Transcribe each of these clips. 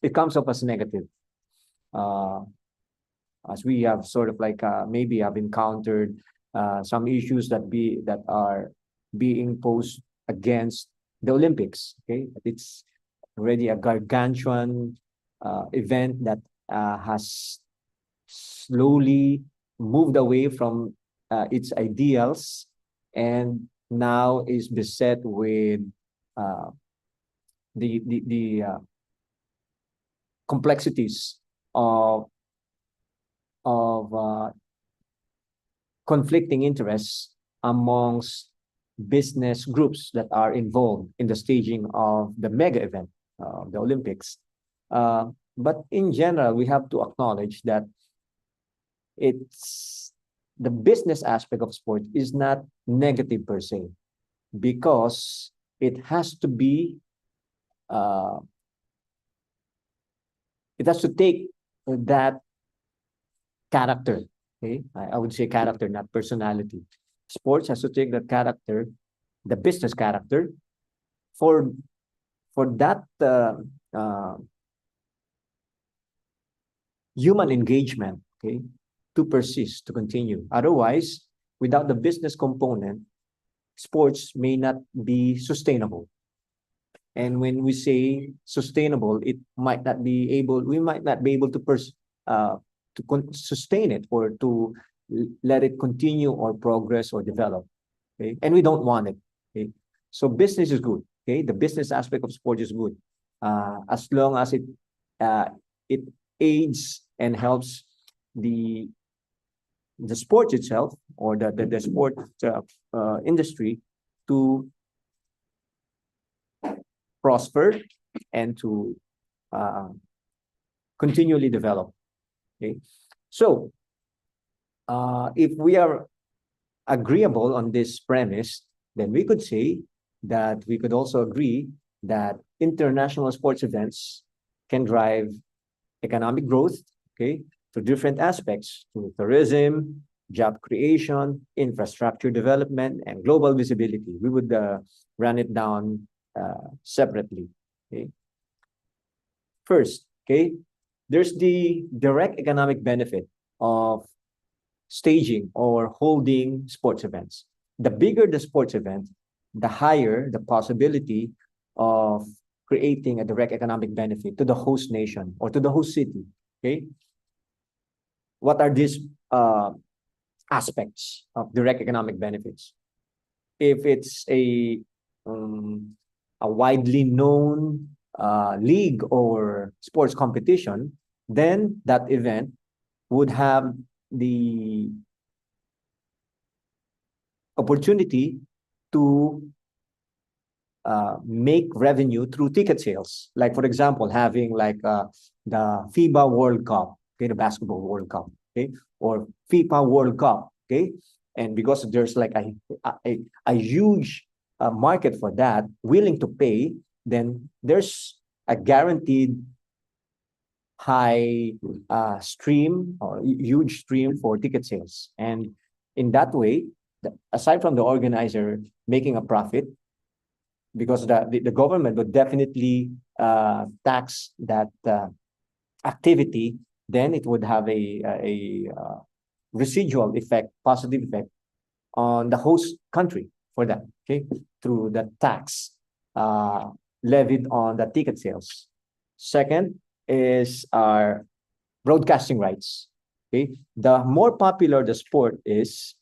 it comes off as negative. As we have sort of like maybe have encountered some issues that are being posed against the Olympics. Okay, it's already a gargantuan event that has slowly moved away from its ideals and now is beset with uh, the complexities of of conflicting interests amongst business groups that are involved in the staging of the mega event, the Olympics. But in general, we have to acknowledge that it's the business aspect of sport is not negative per se, because it has to be it has to take that character. Okay, I would say character, not personality. Sports has to take the character, the business character, for that human engagement. Okay, to persist, to continue. Otherwise, without the business component, sports may not be sustainable. And when we say sustainable, it might not be able. We might not be able to sustain it or to let it continue or progress or develop. Okay, and we don't want it. Okay, so business is good. Okay, the business aspect of sport is good, as long as it aids and helps the sport itself or the sport industry to prosper and to continually develop. Okay, so if we are agreeable on this premise, then we could say that we could also agree that international sports events can drive economic growth, okay, to different aspects, to tourism, job creation, infrastructure development, and global visibility. We would run it down separately. Okay. First, okay, there's the direct economic benefit of staging or holding sports events. The bigger the sports event, the higher the possibility of creating a direct economic benefit to the host nation or to the host city. Okay. What are these aspects of direct economic benefits? If it's a widely known league or sports competition, then that event would have the opportunity to make revenue through ticket sales. Like, for example, having like the FIBA World Cup, okay, the basketball World Cup, okay, or FIFA World Cup, okay, and because there's like a huge market for that, willing to pay, then there's a guaranteed high stream or huge stream for ticket sales. And in that way, aside from the organizer making a profit, because the government would definitely tax that activity, then it would have a residual effect, positive effect on the host country for that, okay, through the tax levied on the ticket sales. Second is our broadcasting rights. Okay, the more popular the sport is,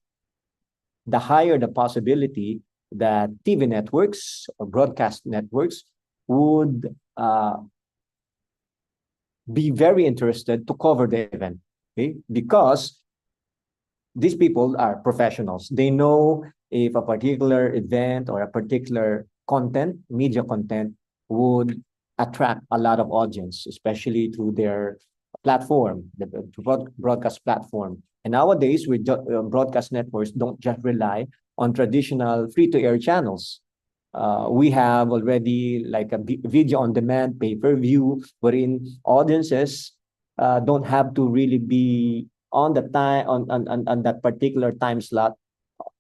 the higher the possibility that TV networks or broadcast networks would be very interested to cover the event. Okay, because these people are professionals. They know if a particular event or a particular content, media content, would attract a lot of audience, especially through their platform, the broadcast platform. And nowadays, with broadcast networks, don't just rely on traditional free-to-air channels. We have already like a video on demand, pay-per-view, wherein audiences don't have to really be on the time on that particular time slot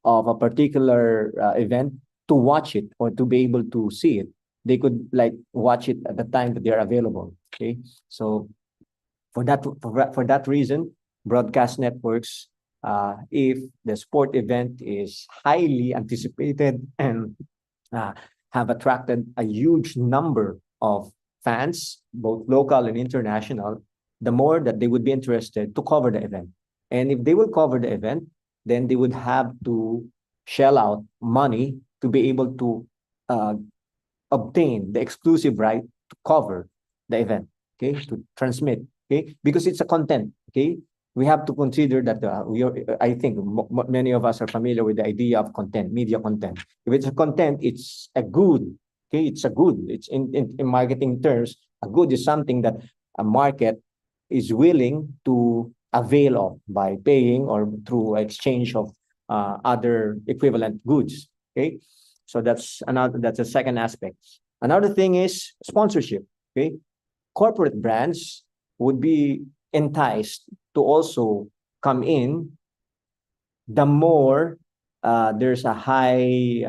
of a particular event to watch it or to be able to see it. They could like watch it at the time that they're available. Okay, so for that reason, broadcast networks, if the sport event is highly anticipated and uh, have attracted a huge number of fans, both local and international, the more that they would be interested to cover the event. And if they will cover the event, then they would have to shell out money to be able to uh, obtain the exclusive right to cover the event, okay, to transmit, okay, because it's a content, okay. We have to consider that I think many of us are familiar with the idea of content, media content. If it's a content, it's a good, okay, it's a good. It's in marketing terms, a good is something that a market is willing to avail of by paying or through exchange of other equivalent goods, okay. So that's a second aspect. Another thing is sponsorship. Okay, corporate brands would be enticed to also come in the more there's a high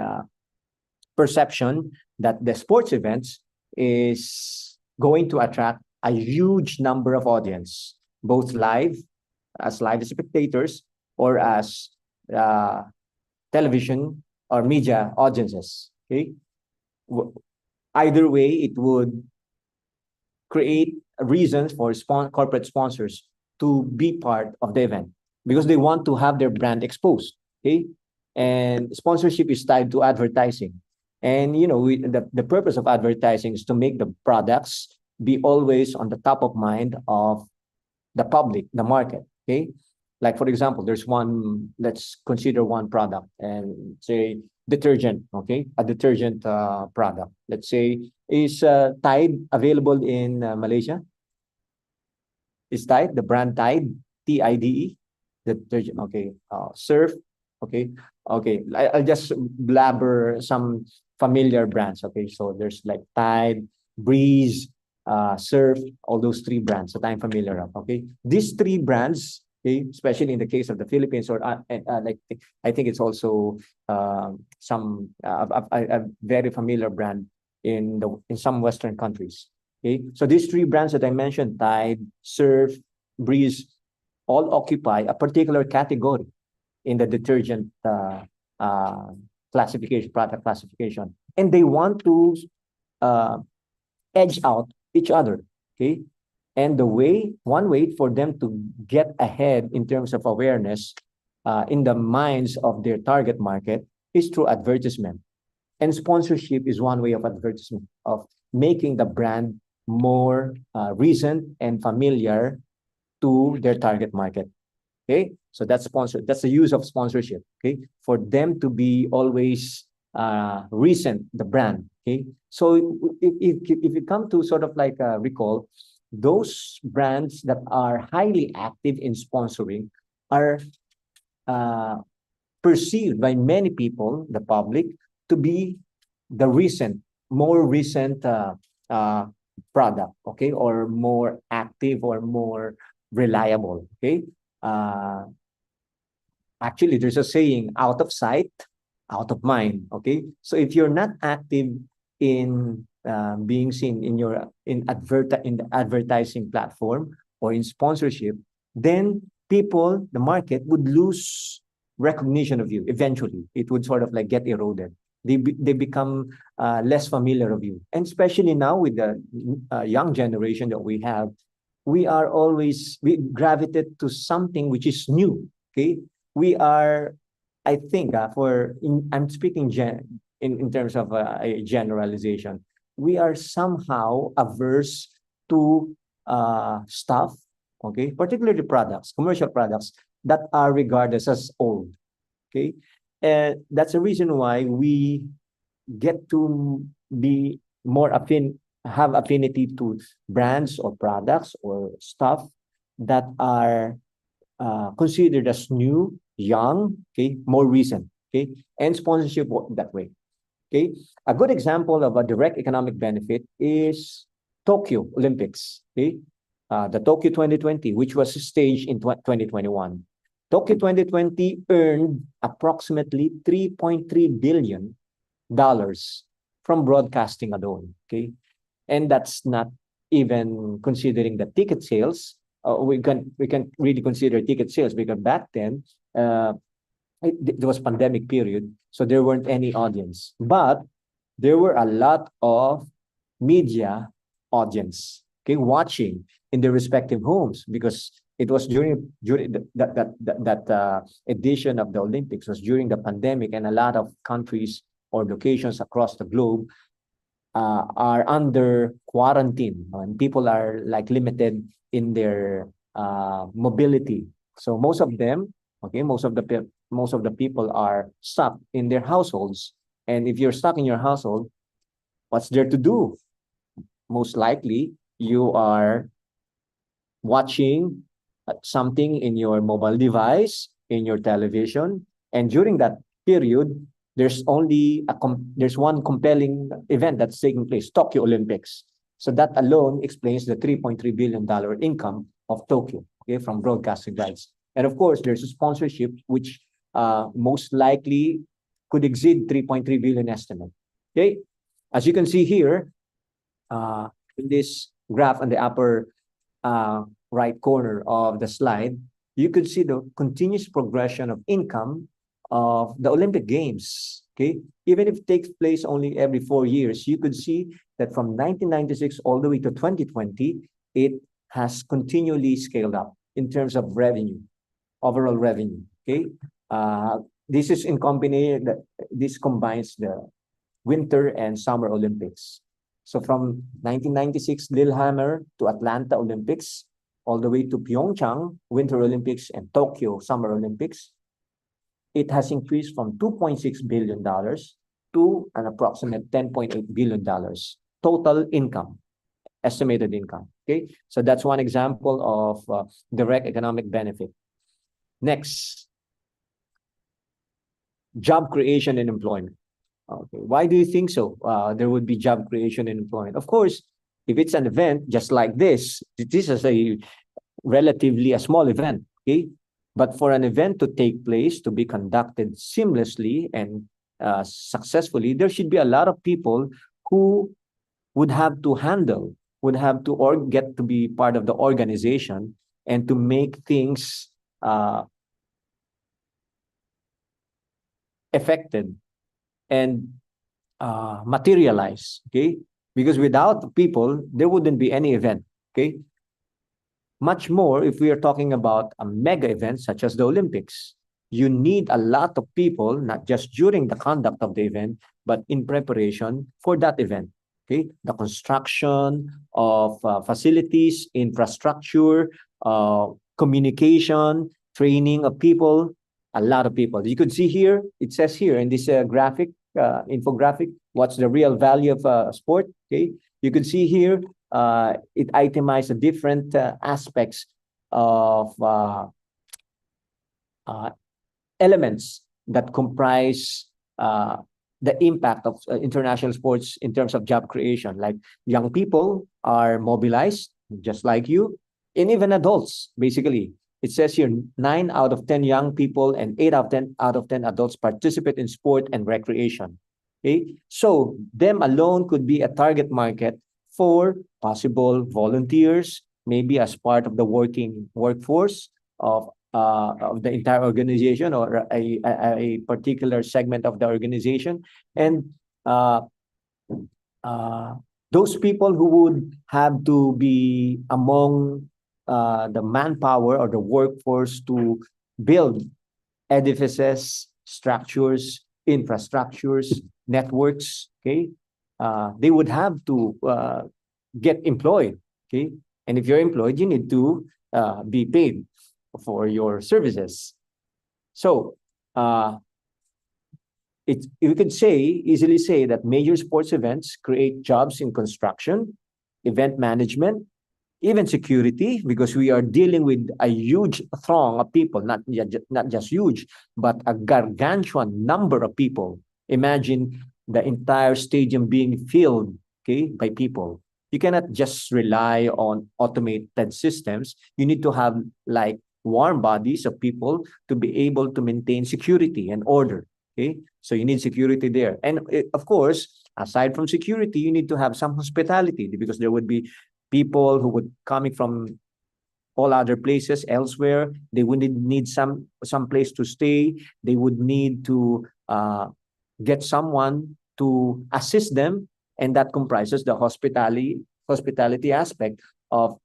perception that the sports events is going to attract a huge number of audience, both live spectators or as uh, television or media audiences. Okay, either way, it would create reasons for corporate sponsors to be part of the event because they want to have their brand exposed. Okay, and sponsorship is tied to advertising, and the purpose of advertising is to make the products be always on the top of mind of the public, the market. Okay, like for example, there's one. Let's consider one product and say detergent. Okay, a detergent product. Let's say is Tide available in Malaysia? Is Tide the brand Tide? Tide, the detergent. Okay, Surf. Okay, okay. I'll just blabber some familiar brands. Okay, so there's like Tide, Breeze, Surf, all those three brands that I'm familiar of. Okay, these three brands, okay, especially in the case of the Philippines, or like I think it's also a very familiar brand in some Western countries. Okay, so these three brands that I mentioned, Tide, Surf, Breeze, all occupy a particular category in the detergent uh, classification, product classification, and they want to uh, edge out each other. Okay, and one way for them to get ahead in terms of awareness in the minds of their target market is through advertisement. And sponsorship is one way of advertisement, of making the brand more recent and familiar to their target market. Okay, so that's sponsor. That's the use of sponsorship. Okay, for them to be always recent, the brand. Okay, so if you come to sort of like recall, those brands that are highly active in sponsoring are uh, perceived by many people, the public, to be the more recent uh, product, okay, or more active or more reliable, okay. Uh, Actually, there's a saying, out of sight, out of mind, okay. So if you're not active in being seen in the advertising platform or in sponsorship, then the market would lose recognition of you. Eventually, it would sort of like get eroded. They become less familiar of you, and especially now with the young generation that we gravitate to something which is new. Okay, we are, I think, I'm speaking in terms of a generalization. We are somehow averse to stuff, okay, particularly products, commercial products that are regarded as old, okay. And that's the reason why we get to be have affinity to brands or products or stuff that are considered as new, young, okay, more recent, okay, and sponsorship that way. Okay, a good example of a direct economic benefit is Tokyo Olympics. Okay, the Tokyo 2020, which was staged in 2021. Tokyo 2020 earned approximately $3.3 billion from broadcasting alone. Okay, and that's not even considering the ticket sales. We can really consider ticket sales because back then there was pandemic period, so there weren't any audience, but there were a lot of media audience, okay, watching in their respective homes because it was during that edition of the Olympics was during the pandemic, and a lot of countries or locations across the globe are under quarantine, and people are like limited in their mobility. So most of them, okay, most of the people are stuck in their households. And if you're stuck in your household, what's there to do? Most likely, you are watching something in your mobile device, in your television, and during that period, there's there's one compelling event that's taking place, Tokyo Olympics. So that alone explains the $3.3 billion income of Tokyo, okay, from broadcasting rights. And of course, there's a sponsorship which most likely could exceed 3.3 billion estimate. Okay, as you can see here, in this graph on the upper right corner of the slide, you could see the continuous progression of income of the Olympic Games. Okay, even if it takes place only every 4 years, you could see that from 1996 all the way to 2020, it has continually scaled up in terms of revenue, overall revenue. Okay, this is in combination. This combines the Winter and Summer Olympics. So from 1996 Lillehammer to Atlanta Olympics, all the way to Pyeongchang Winter Olympics and Tokyo Summer Olympics, it has increased from $2.6 billion to an approximate $10.8 billion total income, estimated income. Okay, so that's one example of direct economic benefit. Next, job creation and employment. Okay, why do you think so? There would be job creation and employment. Of course, if it's an event just like this is a relatively a small event, okay? But for an event to take place, to be conducted seamlessly and successfully, there should be a lot of people who would have to handle, would have to or get to be part of the organization and to make things affected and materialize, okay? Because without people, there wouldn't be any event, okay? Much more if we are talking about a mega event such as the Olympics. You need a lot of people, not just during the conduct of the event, but in preparation for that event, okay? The construction of facilities, infrastructure, communication, training of people, a lot of people. You could see here, it says here in this graphic, infographic, what's the real value of sport, okay? You could see here, it itemized the different aspects of elements that comprise the impact of international sports in terms of job creation. Like young people are mobilized, just like you, and even adults, basically. It says here 9 out of 10 young people and 8 out of 10 adults participate in sport and recreation. Okay, so them alone could be a target market for possible volunteers, maybe as part of the working workforce of the entire organization or a particular segment of the organization. And those people who would have to be among the manpower or the workforce to build edifices, structures, infrastructures, networks, okay? They would have to get employed, okay? And if you're employed, you need to be paid for your services. So we could easily say that major sports events create jobs in construction, event management, even security, because we are dealing with a huge throng of people, not just huge, but a gargantuan number of people. Imagine the entire stadium being filled, okay, by people. You cannot just rely on automated systems. You need to have like warm bodies of people to be able to maintain security and order, okay? So you need security there. And of course, aside from security, you need to have some hospitality because there would be people who would coming from all other places elsewhere. They would need some place to stay. They would need to get someone to assist them, and that comprises the hospitality aspect of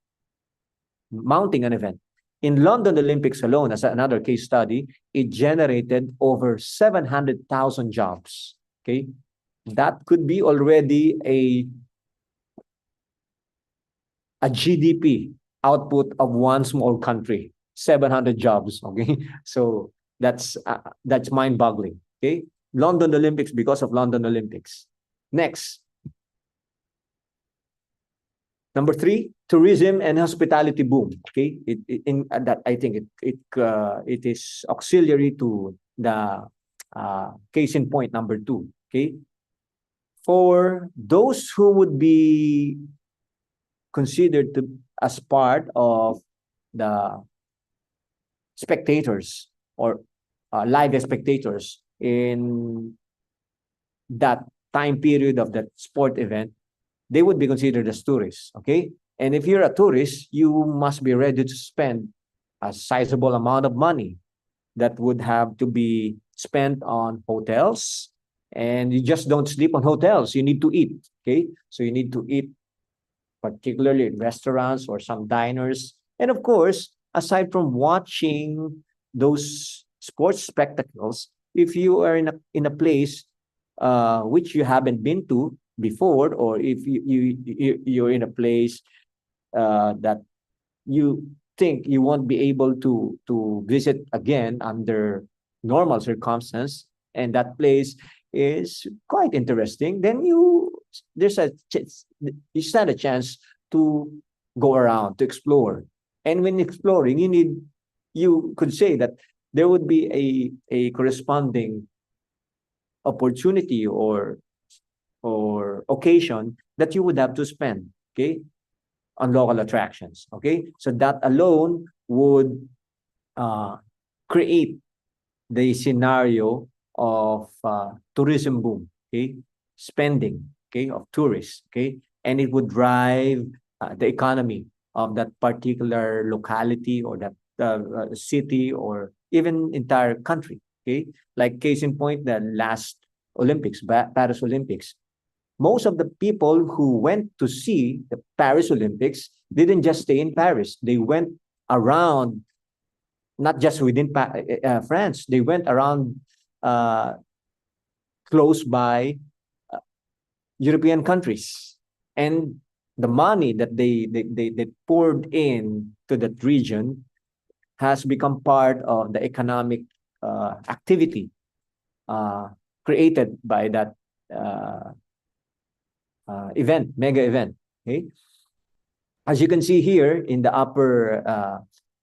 mounting an event. In London Olympics alone, as another case study, it generated over 700,000 jobs. Okay, that could be already a GDP output of one small country. 700 jobs. Okay, so that's mind-boggling. Okay, London Olympics because of London Olympics. Next, number 3, tourism and hospitality boom. Okay, in that I think it is auxiliary to the case in point number 2. Okay, for those who would be considered to as part of the spectators or live spectators in that time period of that sport event, they would be considered as tourists. Okay, and if you're a tourist, you must be ready to spend a sizable amount of money that would have to be spent on hotels, and you just don't sleep on hotels. You need to eat. Okay, so you need to eat, particularly in restaurants or some diners. And of course, aside from watching those sports spectacles, if you are in a place which you haven't been to before, or if you're in a place that you think you won't be able to visit again under normal circumstances, and that place is quite interesting, then you stand a chance to go around, to explore. And when exploring, you could say that there would be a corresponding opportunity or occasion that you would have to spend, okay, on local attractions. Okay, so that alone would create the scenario of tourism boom. Okay, spending, okay, of tourists. Okay, and it would drive the economy of that particular locality or that city or even entire country. Okay, like case in point, the last Olympics, Paris Olympics. Most of the people who went to see the Paris Olympics didn't just stay in Paris. They went around, not just within France. They went around close by European countries, and the money that they poured in to that region has become part of the economic activity created by that mega event. Okay, as you can see here in the upper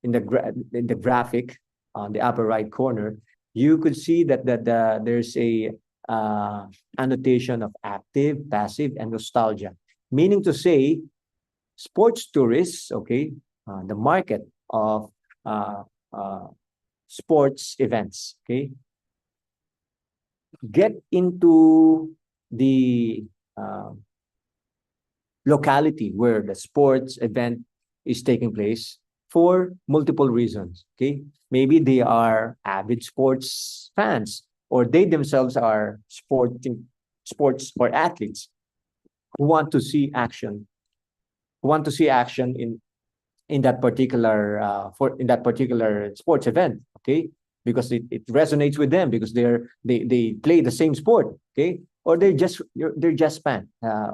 in the graphic on the upper right corner, you could see that there's a annotation of active, passive, and nostalgia, meaning to say, sports tourists, okay, the market of sports events, okay, get into the locality where the sports event is taking place for multiple reasons. Okay, maybe they are avid sports fans, or they themselves are sports or athletes who want to see action, in that particular in that particular sports event. Okay, because it resonates with them because they play the same sport. Okay, or they're just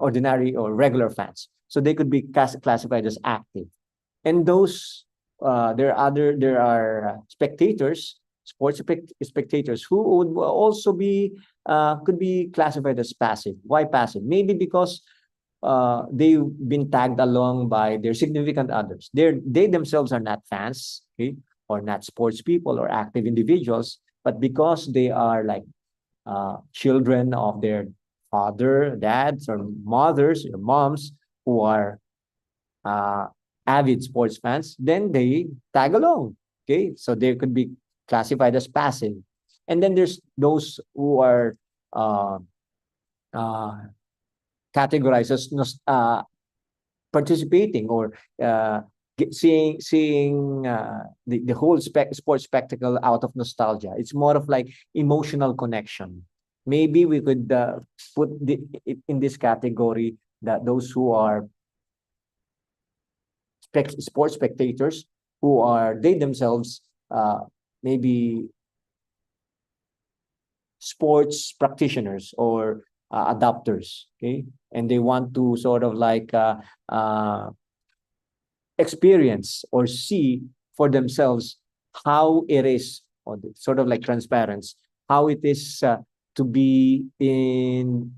ordinary or regular fans, so they could be classified as active. And those there are spectators, spectators who would also be could be classified as passive. Why passive? Maybe because they've been tagged along by their significant others. They themselves are not fans, okay, or not sports people or active individuals, but because they are like children of their father, dads, or mothers, or moms who are avid sports fans, then they tag along. Okay, so they could be classified as passive. And then there's those who are categorized as participating or seeing the whole sports spectacle out of nostalgia. It's more of like emotional connection. Maybe we could put it in this category, that those who are sports spectators, who are they themselves maybe sports practitioners or adopters, okay, and they want to sort of like experience or see for themselves how it is, or sort of like transparency, how it is to be in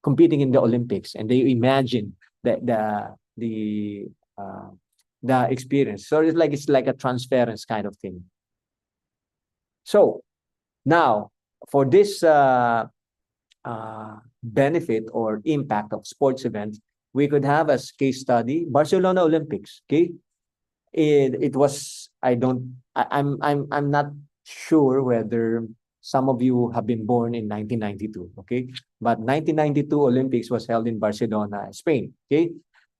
competing in the Olympics, and they imagine the uh, the experience. So it's like a transference kind of thing. So now for this benefit or impact of sports events, we could have as case study Barcelona Olympics. Okay, it was, I'm not sure whether some of you have been born in 1992. Okay, but 1992 Olympics was held in Barcelona, Spain. Okay,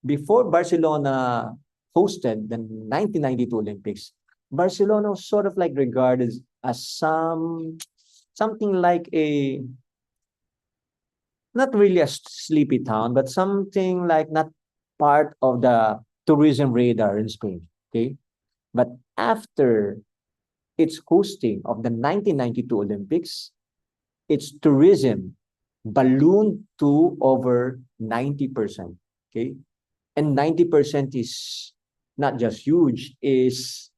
before Barcelona hosted the 1992 Olympics, Barcelona was sort of like regarded as something like a, not really a sleepy town, but something like not part of the tourism radar in Spain. Okay. But after its hosting of the 1992 Olympics, its tourism ballooned to over 90%. Okay. And 90% is not just huge, is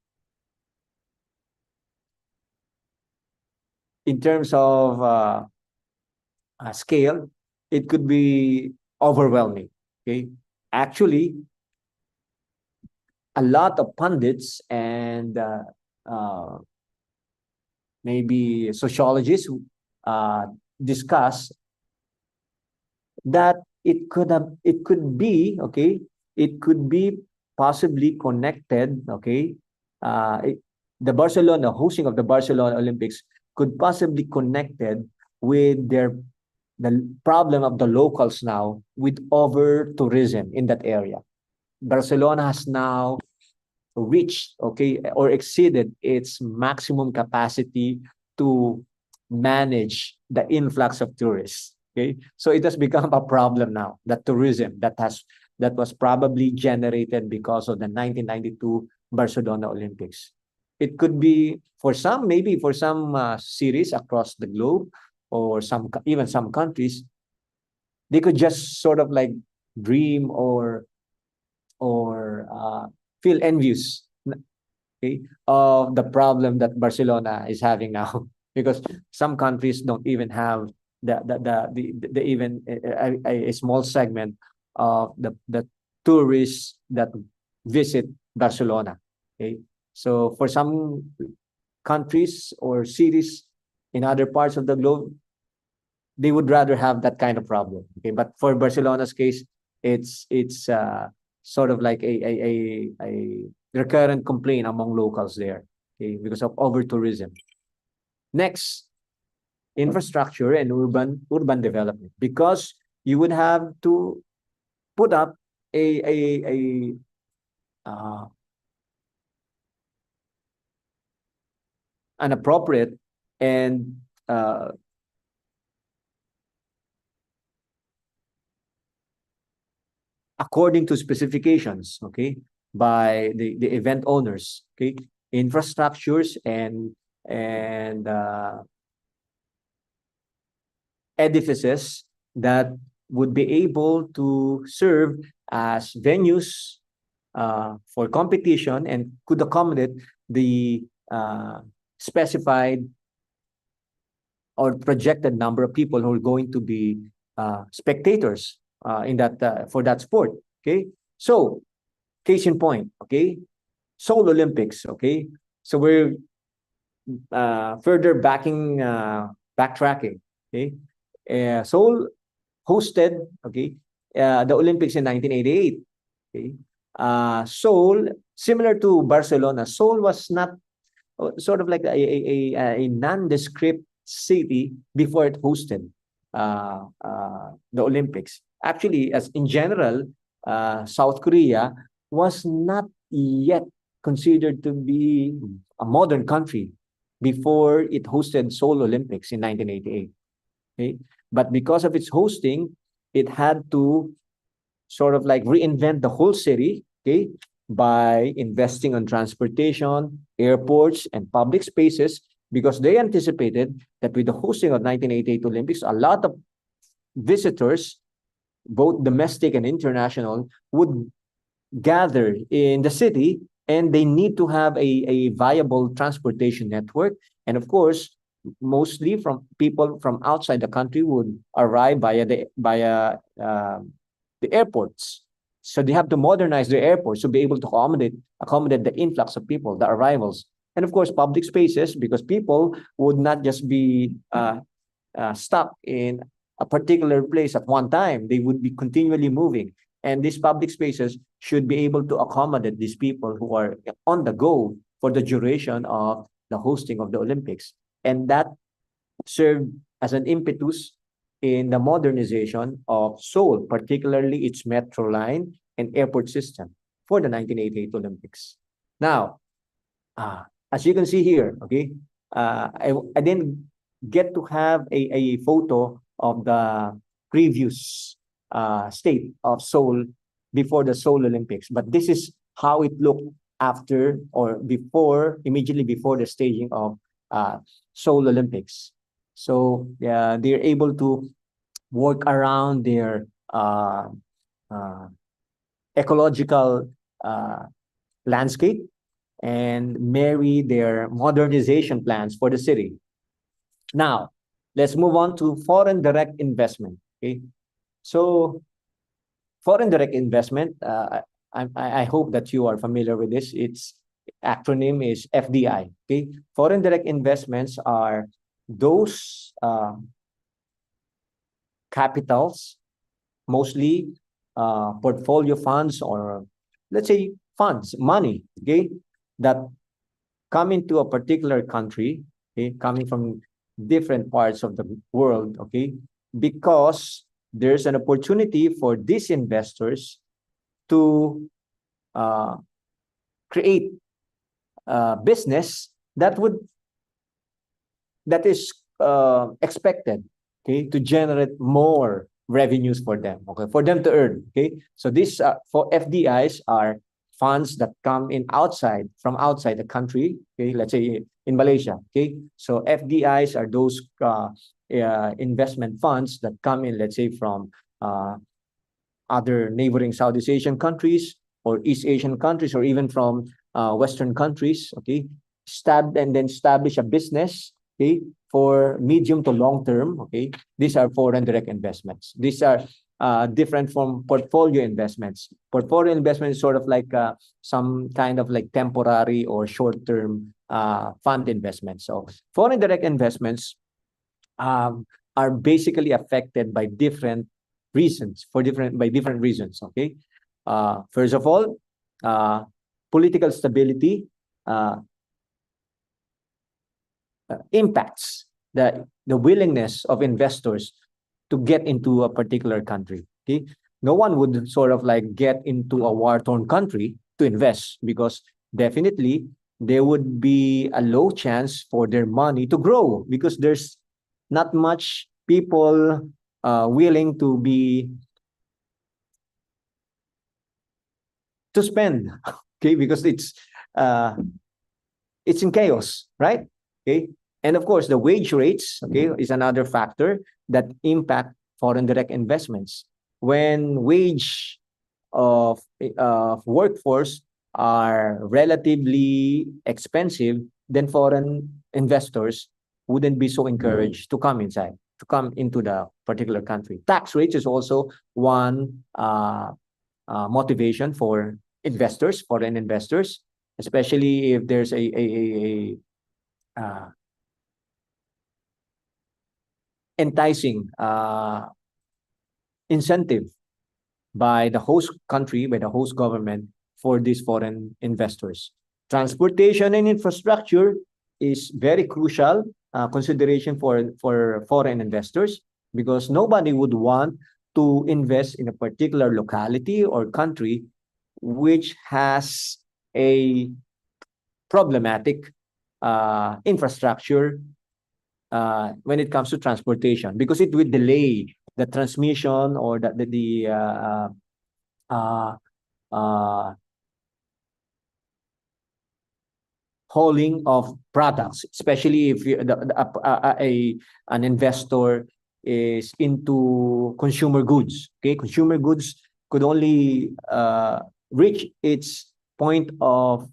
in terms of scale, it could be overwhelming. Okay. Actually, a lot of pundits and uh, maybe sociologists discuss that it could be, okay, it could be possibly connected, okay, the Barcelona hosting of the Barcelona Olympics could possibly connected with the problem of the locals now with over tourism in that area. Barcelona has now reached, okay, or exceeded its maximum capacity to manage the influx of tourists. Okay, so it has become a problem now, that tourism that was probably generated because of the 1992 Barcelona Olympics. It could be for some, maybe for some cities across the globe, or even some countries, they could just sort of like dream or feel envious, okay, of the problem that Barcelona is having now, because some countries don't even have the even a small segment of the tourists that visit Barcelona. Okay, so for some countries or cities in other parts of the globe, they would rather have that kind of problem. Okay, but for Barcelona's case, it's sort of like a recurrent complaint among locals there. Okay, because of over tourism. Next, infrastructure and urban development, because you would have to put up a an appropriate and according to specifications, okay, by the event owners, okay, infrastructures and edifices that would be able to serve as venues for competition and could accommodate the specified or projected number of people who are going to be spectators in that for that sport. Okay, so case in point, okay, Seoul Olympics. Okay, so we're further backtracking. Okay, Seoul hosted, okay, the Olympics in 1988. Okay, Seoul, similar to Barcelona, Seoul was not sort of like a nondescript city before it hosted the Olympics. Actually, as in general, South Korea was not yet considered to be a modern country before it hosted Seoul Olympics in 1988. Okay? But because of its hosting, it had to sort of like reinvent the whole city, okay, by investing on transportation, airports, and public spaces, because they anticipated that with the hosting of 1988 Olympics, a lot of visitors, both domestic and international, would gather in the city, and they need to have a viable transportation network. And of course, mostly from people from outside the country would arrive via the airports. So they have to modernize their airports to be able to accommodate the influx of people, the arrivals. And of course, public spaces, because people would not just be stuck in a particular place at one time. They would be continually moving. And these public spaces should be able to accommodate these people who are on the go for the duration of the hosting of the Olympics. And that served as an impetus in the modernization of Seoul, particularly its metro line and airport system for the 1988 Olympics. Now, as you can see here, okay, I didn't get to have a photo of the previous state of Seoul before the Seoul Olympics, but this is how it looked after or before, immediately before the staging of Seoul Olympics. So they're able to work around their ecological landscape and marry their modernization plans for the city. Now, let's move on to foreign direct investment. Okay, so foreign direct investment. I hope that you are familiar with this. Its acronym is FDI. Okay, foreign direct investments are those capitals, mostly portfolio funds, or let's say funds, money, okay, that come into a particular country, okay, coming from different parts of the world, okay, because there's an opportunity for these investors to create a business that is expected, okay, to generate more revenues for them, okay, for them to earn, okay. So these for FDIs are funds that come in from outside the country, okay, let's say in Malaysia, okay. So FDIs are those investment funds that come in, let's say, from other neighboring Southeast Asian countries or East Asian countries, or even from Western countries, okay, and then establish a business, okay, for medium to long term, okay. These are foreign direct investments. These are different from portfolio investments. Portfolio investment is sort of like some kind of like temporary or short-term fund investments. So foreign direct investments are basically affected by different reasons, by different reasons, okay. First of all, political stability impacts the willingness of investors to get into a particular country. Okay, no one would sort of like get into a war-torn country to invest, because definitely there would be a low chance for their money to grow, because there's not much people willing to spend. Okay, because it's in chaos, right? Okay, and of course the wage rates, okay, is another factor that impact foreign direct investments. When wage of workforce are relatively expensive, then foreign investors wouldn't be so encouraged to come into the particular country. Tax rates is also one motivation for foreign investors, especially if there's a enticing incentive by the host country, by the host government, for these foreign investors. Transportation and infrastructure is very crucial consideration for foreign investors, because nobody would want to invest in a particular locality or country which has a problematic infrastructure when it comes to transportation, because it will delay the transmission or uh, uh, hauling of products, especially if an investor is into consumer goods. Okay, consumer goods could only reach its point of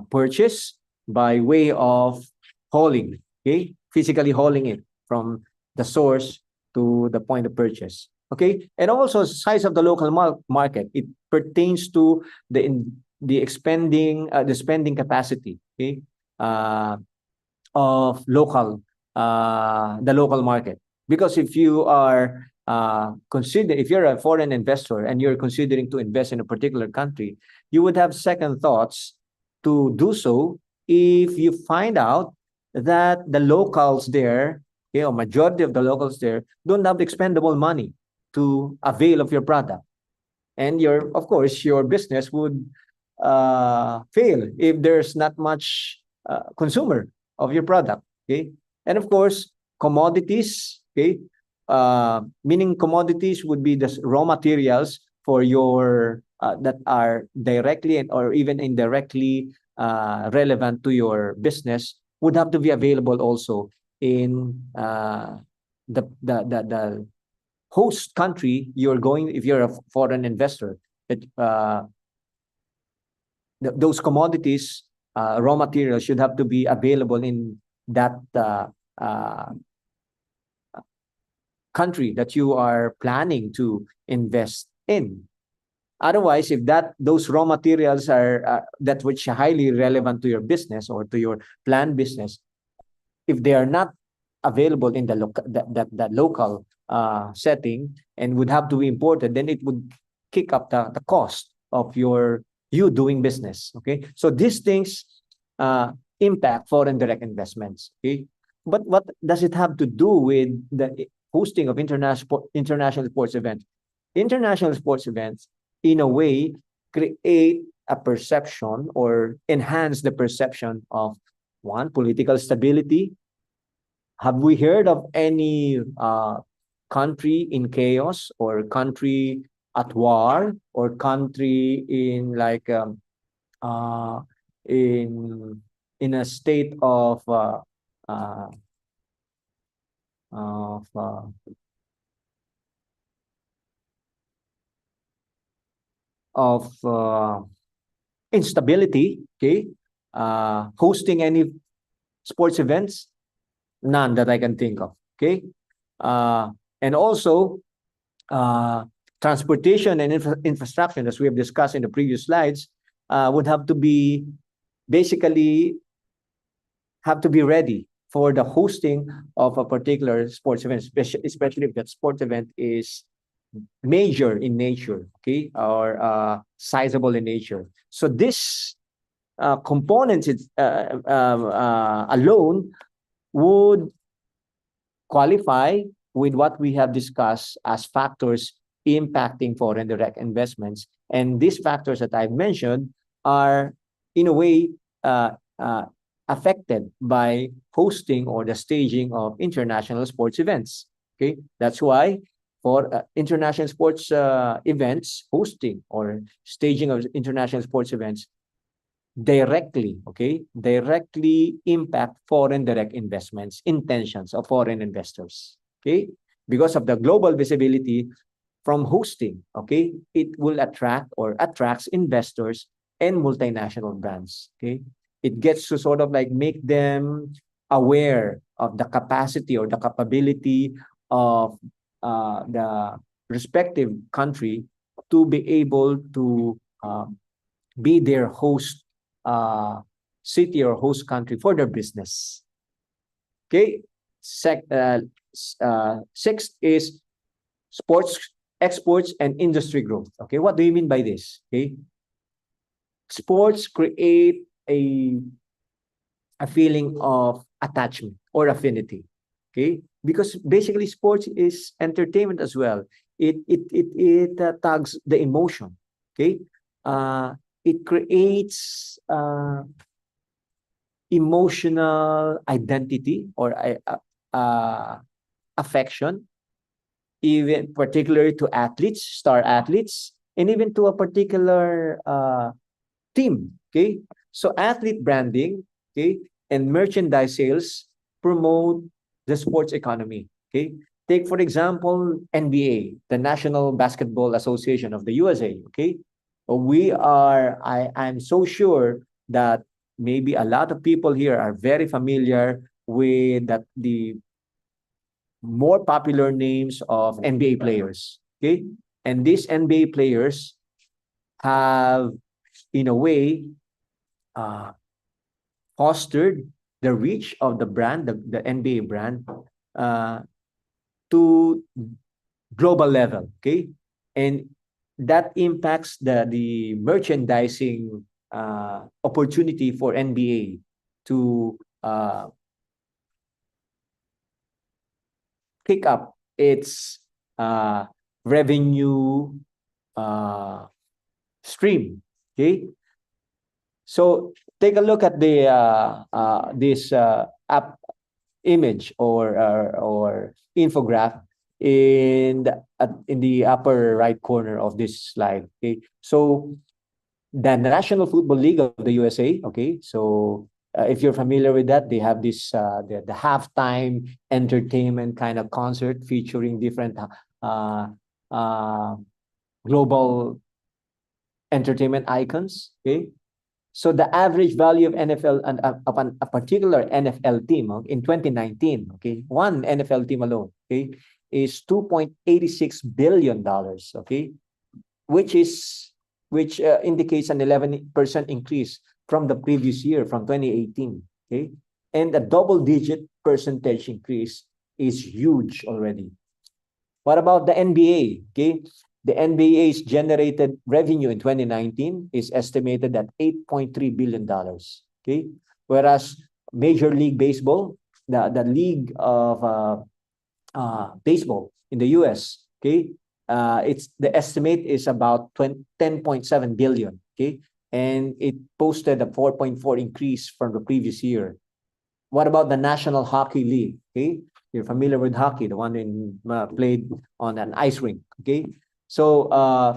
purchase by way of hauling. Okay, physically hauling it from the source to the point of purchase. Okay, and also size of the local market. It pertains to the spending capacity. Okay, uh, of the local market. Because if you are if you're a foreign investor and you're considering to invest in a particular country, you would have second thoughts to do so if you find out that the locals there, majority of the locals there don't have expendable money to avail of your product. And of course, your business would fail if there's not much consumer of your product. Okay, and of course, commodities. Okay, meaning commodities would be the raw materials for your that are directly or even indirectly relevant to your business, would have to be available also in the host country you're going. If you're a foreign investor, that those commodities, raw materials, should have to be available in that country that you are planning to invest in. Otherwise, if those raw materials are that which are highly relevant to your business or to your planned business, if they are not available in the local setting and would have to be imported, then it would kick up the cost of you doing business. Okay, so these things impact foreign direct investments. Okay, but what does it have to do with the hosting of international sports events? International sports events, in a way, create a perception or enhance the perception of one, political stability. Have we heard of any country in chaos or country at war or country in like uh, in a state of uh, of uh, of instability? Okay, hosting any sports events? None that I can think of. Okay, and also transportation and infrastructure, as we have discussed in the previous slides, would have to be basically have to be ready for the hosting of a particular sports event, especially if that sports event is major in nature, okay, or sizable in nature. So this components alone would qualify with what we have discussed as factors impacting foreign direct investments. And these factors that I've mentioned are, in a way, affected by hosting or the staging of international sports events. Okay, that's why for international sports events, hosting or staging of international sports events directly impact foreign direct investments intentions of foreign investors. Okay, because of the global visibility from hosting. Okay, it will attracts investors and multinational brands. Okay, it gets to sort of like make them aware of the capacity or the capability of the respective country to be able to be their host city or host country for their business. Okay. Sixth is sports exports and industry growth. Okay, what do you mean by this? Okay, sports create a feeling of attachment or affinity. Okay, because basically sports is entertainment as well. It tags the emotion. Okay, it creates emotional identity or affection, even particularly to athletes, star athletes, and even to a particular team. Okay, so athlete branding, okay, and merchandise sales promote the sports economy. Okay, take for example NBA, the National Basketball Association of the USA. Okay, I'm so sure that maybe a lot of people here are very familiar with that the more popular names of NBA players. Okay, and these NBA players have, in a way, uh, fostered the reach of the brand, the NBA brand, uh, to global level. Okay, and that impacts the merchandising opportunity for NBA to pick up its revenue uh, stream. Okay, so take a look at the this app image or infograph in the upper right corner of this slide. Okay, so the National Football League of the USA. Okay, so if you're familiar with that, they have this the halftime entertainment kind of concert featuring different uh, uh, global entertainment icons. Okay, so the average value of NFL and of a particular NFL team in 2019, okay, one NFL team alone, okay, is $2.86 billion, okay, which is which indicates an 11% increase from the previous year, from 2018, okay, and a double-digit percentage increase is huge already. What about the NBA? Okay, the NBA's generated revenue in 2019 is estimated at $8.3 billion. Okay, whereas Major League Baseball, the league of baseball in the U.S. Okay, it's the estimate is about 10.7 billion. Okay, and it posted a 4.4 increase from the previous year. What about the National Hockey League? Okay, you're familiar with hockey, the one played on an ice rink. Okay, so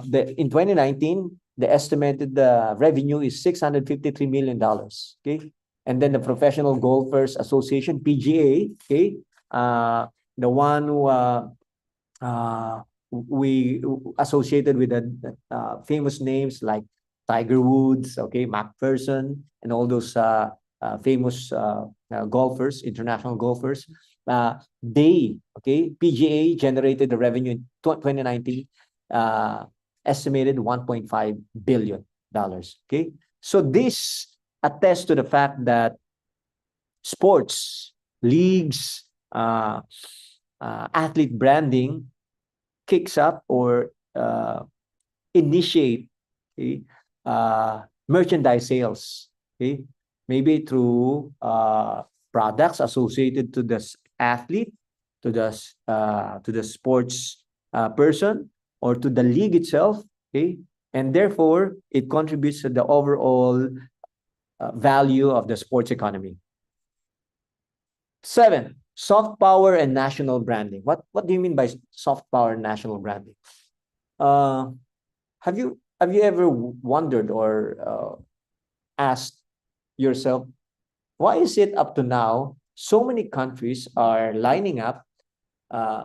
the in 2019, the estimated revenue is $653 million. Okay, and then the Professional Golfers Association (PGA). Okay, the one who we associated with the famous names like Tiger Woods, okay, MacPherson, and all those famous golfers, international golfers. PGA generated the revenue in 2019, estimated $1.5 billion. Okay, so this attests to the fact that sports leagues, athlete branding kicks up or initiate, okay, merchandise sales. Okay, maybe through products associated to the athlete, to the sports person, or to the league itself. Okay, and therefore it contributes to the overall value of the sports economy. 7, soft power and national branding. What do you mean by soft power and national branding? Uh, have you ever wondered or asked yourself, why is it up to now so many countries are lining up uh,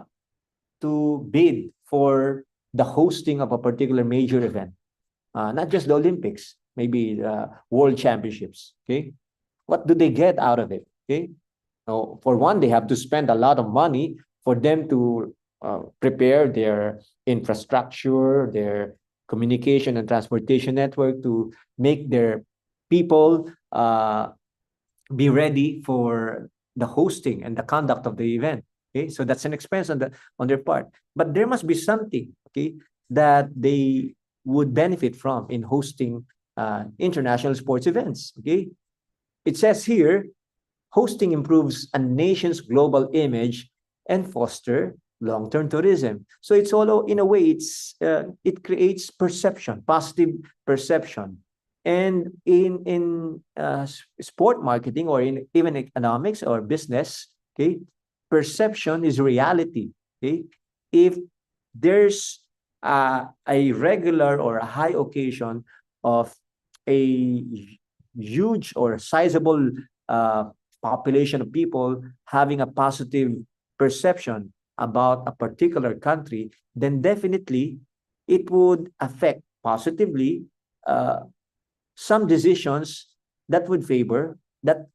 to bid for the hosting of a particular major event? Not just the Olympics, maybe the World Championships. Okay, what do they get out of it? Okay, now, for one, they have to spend a lot of money for them to prepare their infrastructure, their communication and transportation network to make their people be ready for the hosting and the conduct of the event. Okay, so that's an expense on their part. But there must be something, okay, that they would benefit from in hosting international sports events. Okay, it says here, hosting improves a nation's global image and foster long-term tourism. So it's all in a way, it creates perception, positive perception. And in sport marketing, or in even economics or business, okay, perception is reality. Okay, if there's a regular or a high occasion of a huge or sizable uh, population of people having a positive perception about a particular country, then definitely it would affect positively uh, some decisions that would favor that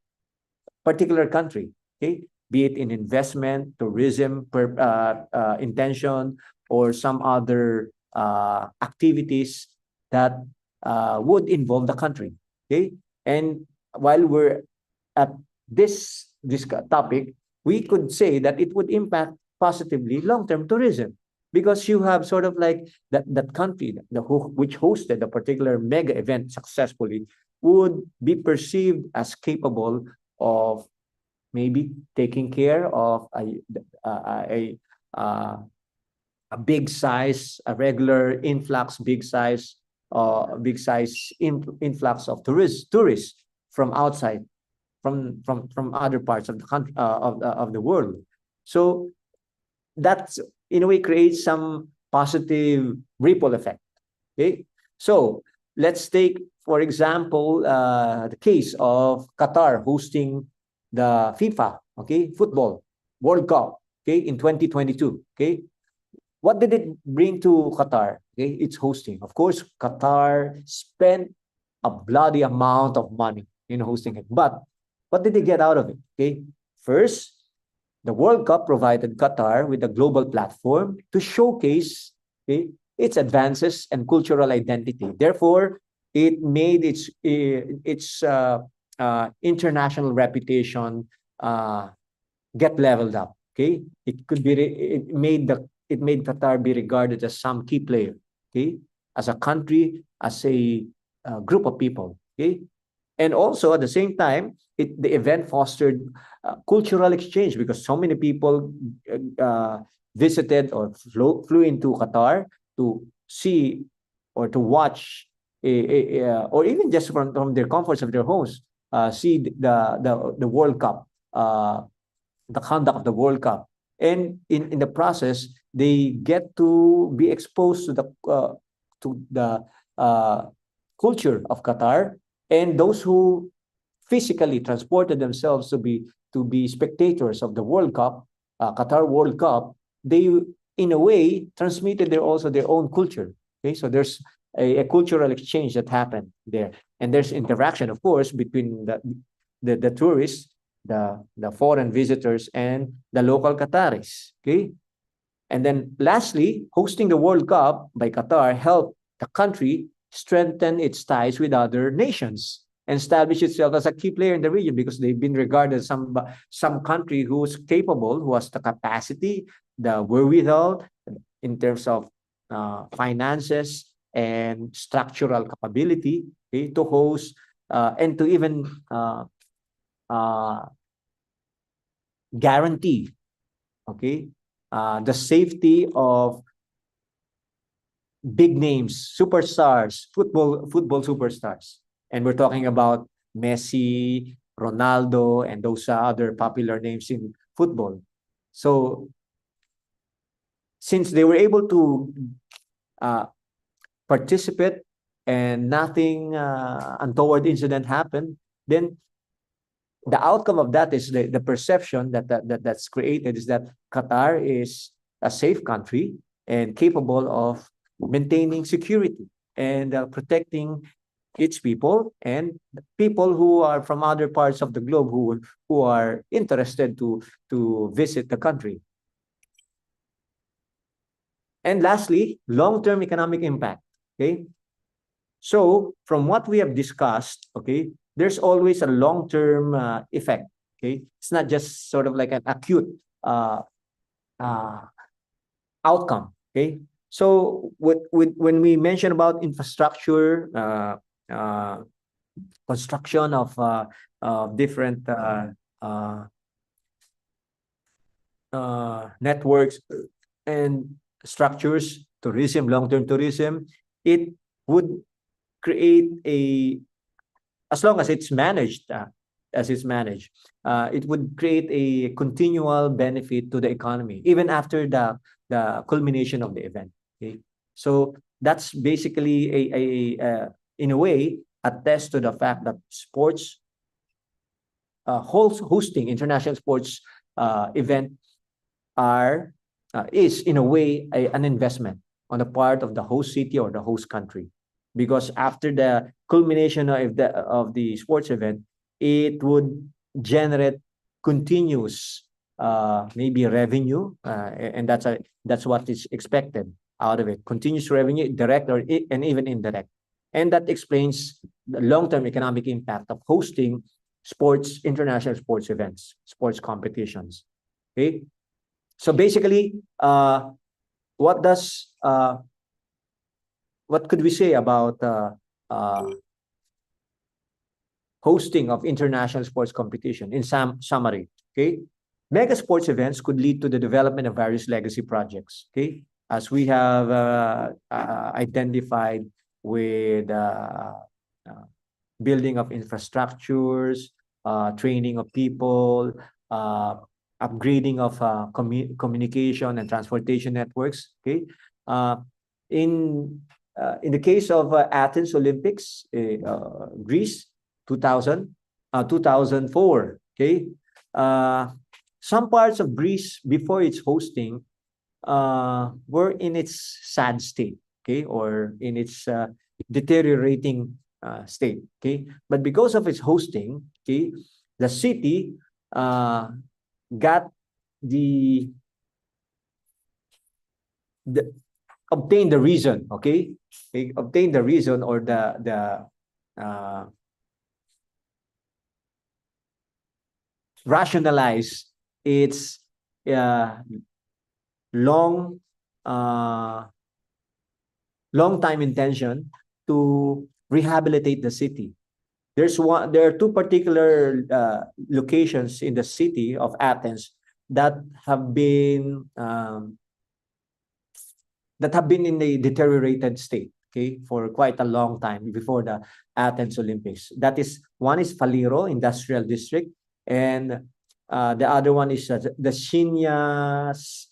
particular country. Okay, be it in investment, tourism, intention, or some other activities that would involve the country. Okay, and while we're at this topic, we could say that it would impact positively long-term tourism, because you have sort of like that country which hosted a particular mega event successfully would be perceived as capable of maybe taking care of a, uh, a big size, a regular influx, influx of tourists from outside, from other parts of the country, of the world. So that in a way creates some positive ripple effect. Okay, so let's take, for example, the case of Qatar hosting the FIFA, okay, football World Cup, okay, in 2022. Okay, what did it bring to Qatar? Okay, it's hosting. Of course, Qatar spent a bloody amount of money in hosting it, but what did they get out of it? Okay, first, the World Cup provided Qatar with a global platform to showcase, okay, its advances and cultural identity. Therefore, it made its international reputation get leveled up. Okay, it made Qatar be regarded as some key player. Okay, as a country, as a group of people. Okay, and also at the same time, the event fostered cultural exchange, because so many people visited or flew into Qatar to see or to watch, or even just from their comforts of their homes, see the World Cup, the conduct of the World Cup. And in the process, they get to be exposed to the uh, culture of Qatar, and those who physically transported themselves to be spectators of the World Cup, Qatar World Cup, they in a way transmitted their own culture. Okay, so there's a cultural exchange that happened there, and there's interaction, of course, between the tourists, the foreign visitors, and the local Qataris. Okay, and then lastly, hosting the World Cup by Qatar helped the country strengthen its ties with other nations and establish itself as a key player in the region, because they've been regarded as some country who's capable, who has the capacity, the wherewithal in terms of finances and structural capability, okay, to host and to even uh, guarantee, okay, the safety of big names, superstars, football superstars. And we're talking about Messi, Ronaldo, and those other popular names in football. So since they were able to uh, participate and nothing untoward incident happened, then the outcome of that is the perception that's created is that Qatar is a safe country and capable of maintaining security and protecting its people and people who are from other parts of the globe who are interested to visit the country. And lastly, long-term economic impact. Okay, so from what we have discussed, okay, there's always a long-term effect. Okay, it's not just sort of like an acute uh, outcome. Okay, so when we mention about infrastructure, construction of different networks and structures, tourism, long-term tourism, it would create a, as long as it's managed, it would create a continual benefit to the economy, even after the culmination of the event. Okay, so that's basically in a way, attest to the fact that sports hosting international sports event is in a way an investment on the part of the host city or the host country, because after the culmination of the sports event, it would generate continuous maybe revenue, and that's what is expected out of it, continuous revenue, direct and even indirect, and that explains the long-term economic impact of hosting international sports events, sports competitions. Okay, so basically, what does what could we say about hosting of international sports competition in summary? Okay, mega sports events could lead to the development of various legacy projects. Okay, as we have identified with building of infrastructures, training of people, upgrading of communication and transportation networks. Okay, in in the case of Athens Olympics, Greece, 2004. Okay, some parts of Greece before its hosting were in its sad state. Okay, or in its deteriorating state. Okay, but because of its hosting, okay, the city got the, the obtain the reason. Okay, they obtain the reason or the rationalize its long uh, long time intention to rehabilitate the city. There are two particular locations in the city of Athens that have been in a deteriorated state, okay, for quite a long time before the Athens Olympics. That is, one is Faliro Industrial District, and the other one is the Shinyas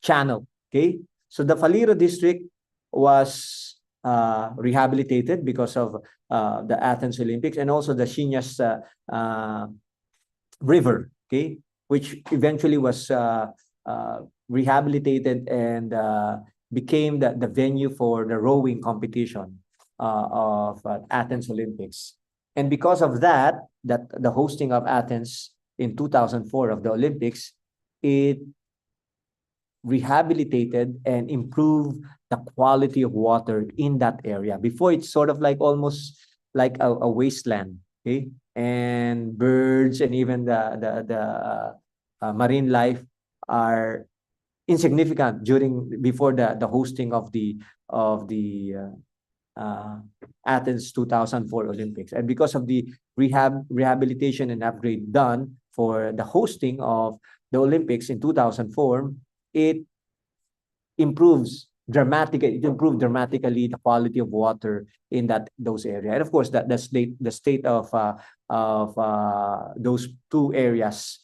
Channel. Okay, so the Faliro District was rehabilitated because of the Athens Olympics, and also the Shinyas River, okay, which eventually was rehabilitated and became the venue for the rowing competition of Athens Olympics. And because of that the hosting of Athens in 2004 of the Olympics, it rehabilitated and improved the quality of water in that area. Before, it's sort of like almost like a wasteland, okay, and birds and even the marine life are insignificant before the hosting of the Athens 2004 Olympics. And because of the rehabilitation and upgrade done for the hosting of the Olympics in 2004, it improved dramatically the quality of water in those areas. And of course, the state of those two areas,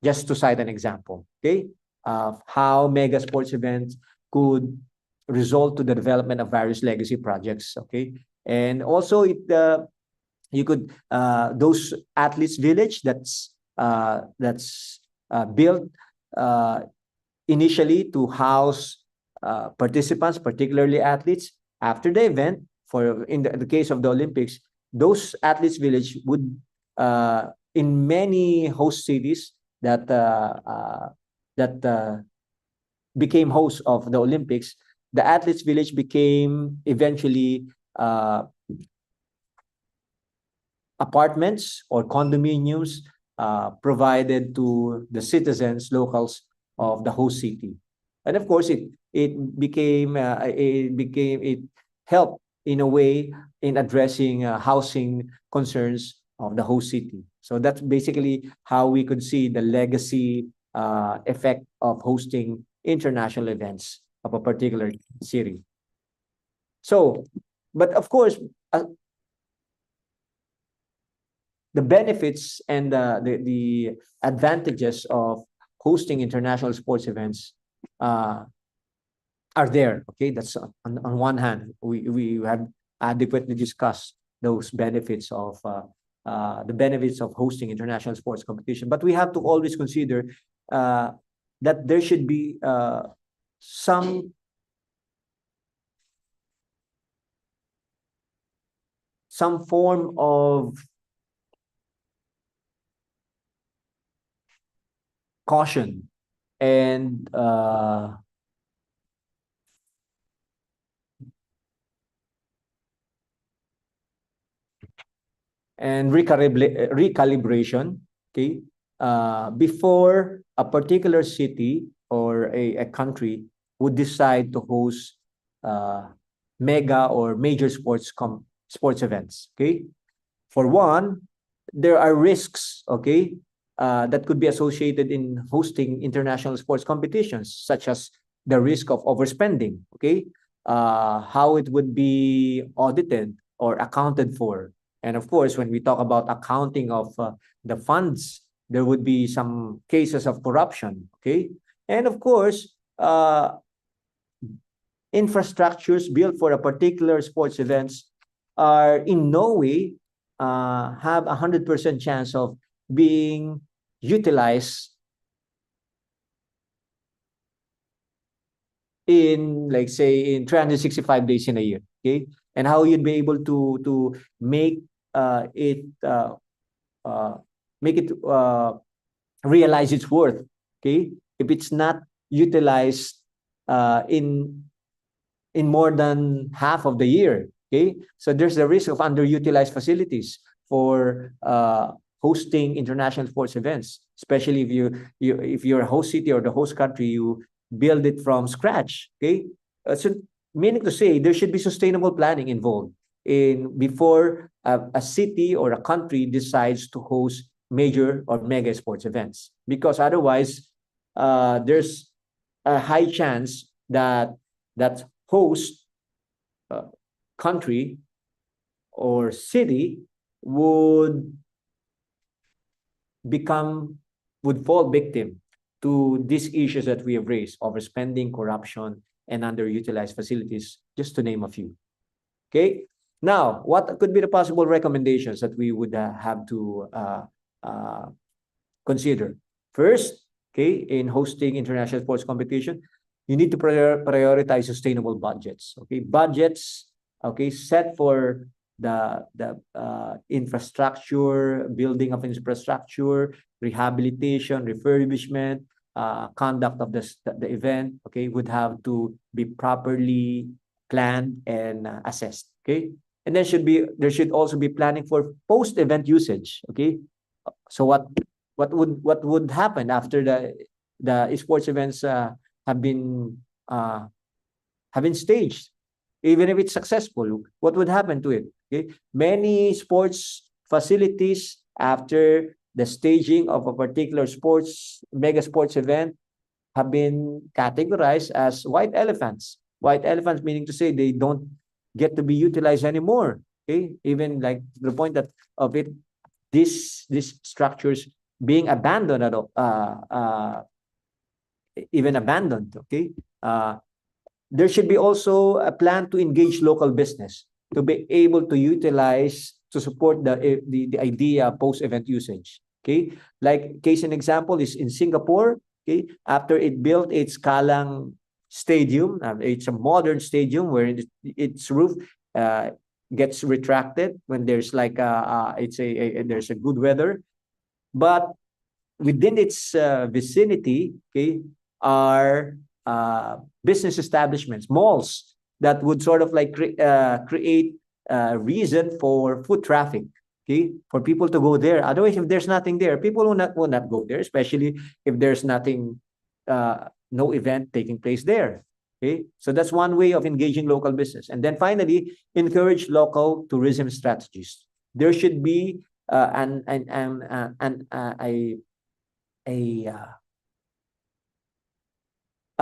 just to cite an example, okay, of how mega sports events could result to the development of various legacy projects. Okay, and also you could those athletes village that's built initially to house participants, particularly athletes. After the event, in the case of the Olympics, those athletes village would in many host cities that became hosts of the Olympics, the athletes village became eventually apartments or condominiums provided to the citizens, locals of the host city. And of course, it helped in a way in addressing housing concerns of the host city. So that's basically how we could see the legacy effect of hosting international events of a particular city. So, but of course, the benefits and the advantages of hosting international sports events are there. Okay, that's on one hand, we have adequately discussed those benefits of the benefits of hosting international sports competition, but we have to always consider that there should be some form of caution and recalibration, okay, before a particular city or a country would decide to host mega or major sports events. Okay, for one, there are risks, okay, that could be associated in hosting international sports competitions, such as the risk of overspending, okay, how it would be audited or accounted for. And of course, when we talk about accounting of the funds, there would be some cases of corruption, okay? And of course, infrastructures built for a particular sports events are in no way have 100% chance of being utilized in, like, say, in 365 days in a year, okay? And how you'd be able to make it make it realize its worth, okay? If it's not utilized in more than half of the year, okay? So there's the risk of underutilized facilities for hosting international sports events, especially if you're a host city or the host country, you build it from scratch, okay? So meaning to say, there should be sustainable planning involved in before a city or a country decides to host major or mega sports events, because otherwise there's a high chance that that host country or city would fall victim to these issues that we have raised: overspending, corruption, and underutilized facilities, just to name a few. Okay. Now, what could be the possible recommendations that we would have to consider? First, okay, in hosting international sports competition, you need to prioritize sustainable budgets. Okay, budgets, okay, set for the infrastructure, building of infrastructure, rehabilitation, refurbishment, conduct of the event, okay, would have to be properly planned and assessed. Okay, and there should also be planning for post-event usage. Okay, so what would happen after the sports events have been staged, even if it's successful? What would happen to it? Okay, many sports facilities, after the staging of a particular mega sports event, have been categorized as white elephants. White elephants meaning to say they don't get to be utilized anymore. Okay, even like to the point that of it, these structures being abandoned at all, even abandoned. Okay, there should be also a plan to engage local business to be able to utilize to support the idea post-event usage. Okay, like case and example is in Singapore. Okay, after it built its Kalang Stadium, it's a modern stadium where its roof gets retracted when there's like there's a good weather, but within its vicinity, okay, are business establishments, malls that would sort of like create reason for foot traffic, okay, for people to go there. Otherwise, if there's nothing there, people will not go there, especially if there's nothing, no event taking place there. Okay, so that's one way of engaging local business. And then finally, encourage local tourism strategies. There should be a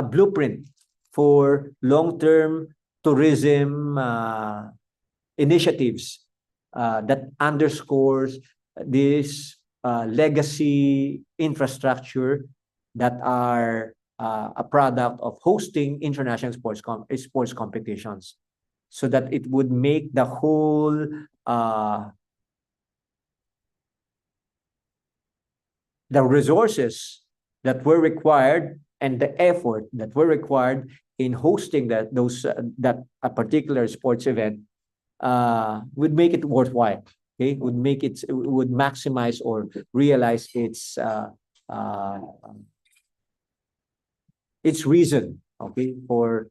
blueprint for long-term tourism initiatives that underscores this legacy infrastructure that are a product of hosting international sports competitions, so that it would make the whole the resources that were required and the effort that were required in hosting that a particular sports event would make it worthwhile. Okay, would maximize or realize its reason. Okay, for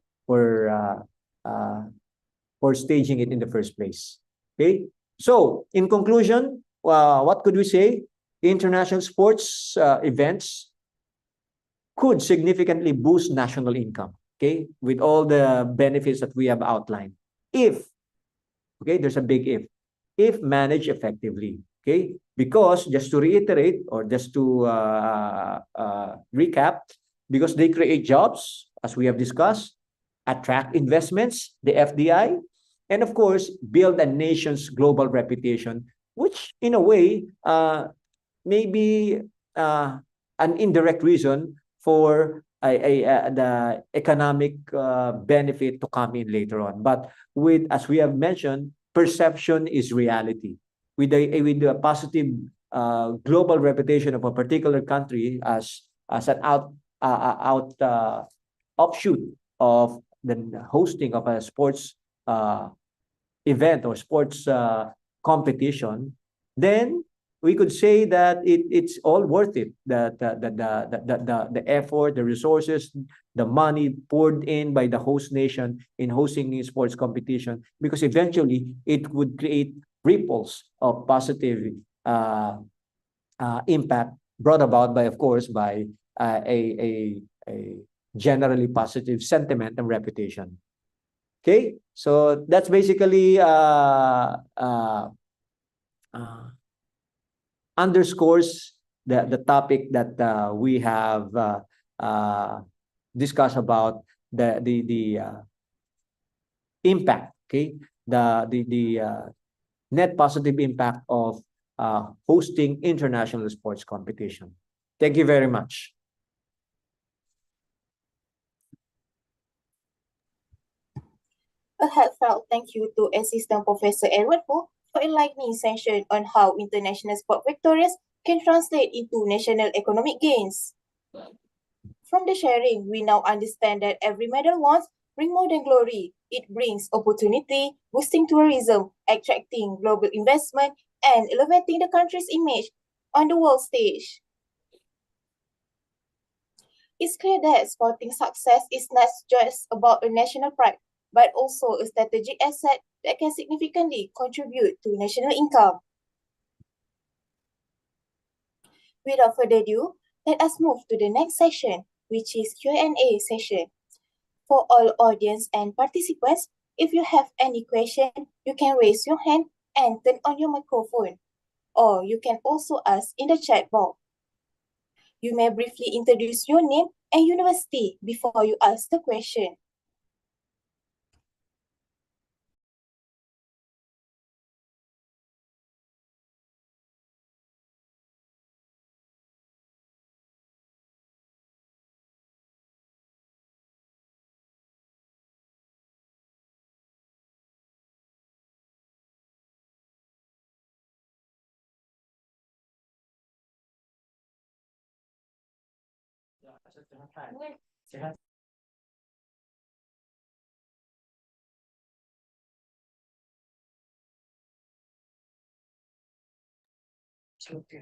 staging it in the first place. Okay, so in conclusion, what could we say? International sports events could significantly boost national income, okay, with all the benefits that we have outlined. If, okay, there's a big if managed effectively, okay? Because just to reiterate or just to recap, because they create jobs, as we have discussed, attract investments, the FDI, and of course, build a nation's global reputation, which in a way may be an indirect reason for the economic benefit to come in later on. But with, as we have mentioned, perception is reality. With a positive global reputation of a particular country as an offshoot of the hosting of a sports event or sports competition, then we could say that it's all worth it. The effort, the resources, the money poured in by the host nation in hosting a sports competition, because eventually it would create ripples of positive impact brought about by, of course, by a generally positive sentiment and reputation. Okay, so that's basically underscores the topic that we have discussed about the impact, okay, the net positive impact of hosting international sports competition. Thank you very much. A heartfelt thank you to Assistant Professor Edward Ho for enlightening session on how international sport victories can translate into national economic gains. From the sharing, we now understand that every medal won brings more than glory. It brings opportunity, boosting tourism, attracting global investment, and elevating the country's image on the world stage. It's clear that sporting success is not just about a national pride, but also a strategic asset that can significantly contribute to national income. Without further ado, let us move to the next session, which is Q&A session. For all audience and participants, if you have any question, you can raise your hand and turn on your microphone, or you can also ask in the chat box. You may briefly introduce your name and university before you ask the question.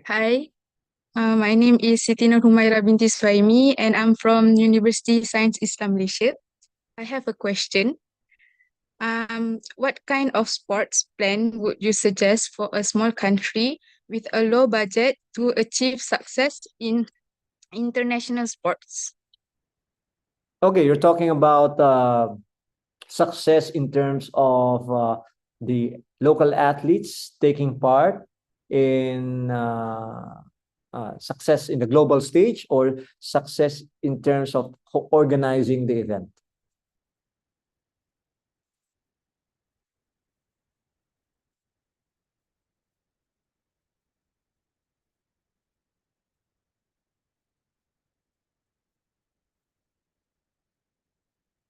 Hi, my name is Siti Nur Humaira binti Suhaimi and I'm from University Science Islam Malaysia. I have a question. What kind of sports plan would you suggest for a small country with a low budget to achieve success in international sports? Okay, you're talking about success in terms of the local athletes taking part in success in the global stage or success in terms of organizing the event?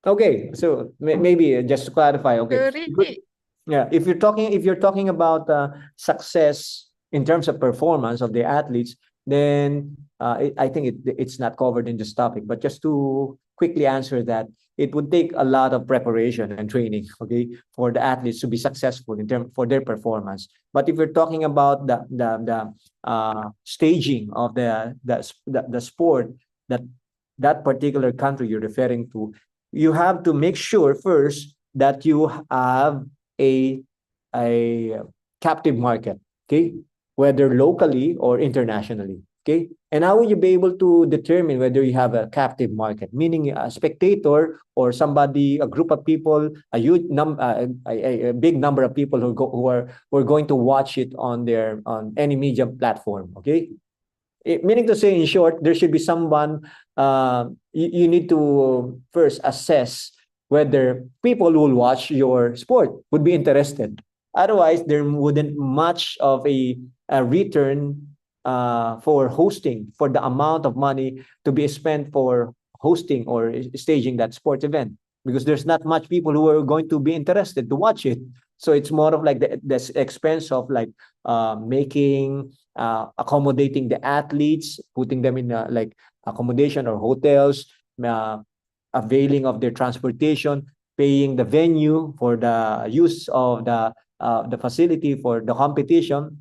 Okay, so maybe just to clarify, okay. Really? Yeah, if you're talking about success in terms of performance of the athletes, then I think it's not covered in this topic. But just to quickly answer that, it would take a lot of preparation and training, okay, for the athletes to be successful in term for their performance. But if you're talking about the staging of the sport that that particular country you're referring to, you have to make sure first that you have a a captive market, okay, whether locally or internationally, okay. And how will you be able to determine whether you have a captive market, meaning a spectator or somebody, a group of people, a big number of people who are going to watch it on their on any media platform, okay. Meaning to say, in short, there should be someone, you need to first assess whether people who will watch your sport would be interested. Otherwise, there wouldn't much of a return for hosting, for the amount of money to be spent for hosting or staging that sports event, because there's not much people who are going to be interested to watch it. So it's more of like the expense of like making accommodating the athletes, putting them in like accommodation or hotels, uh, availing of their transportation, paying the venue for the use of the facility for the competition.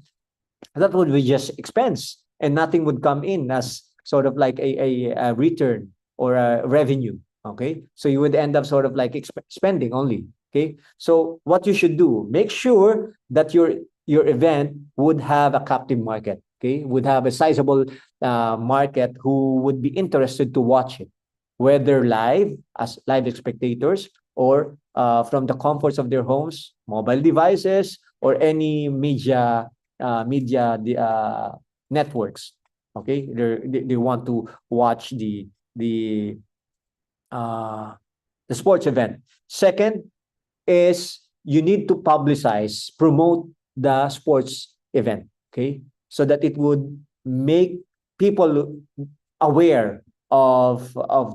That would be just expense, and nothing would come in as sort of like a return or a revenue. Okay, so you would end up sort of like spending only. Okay, so what you should do, make sure that your event would have a captive market. Okay, would have a sizable market who would be interested to watch it, whether live as live spectators or from the comforts of their homes, mobile devices, or any media networks. Okay, they want to watch the uh, the sports event. Second is you need to publicize, promote the sports event. Okay, so that it would make people aware of uh,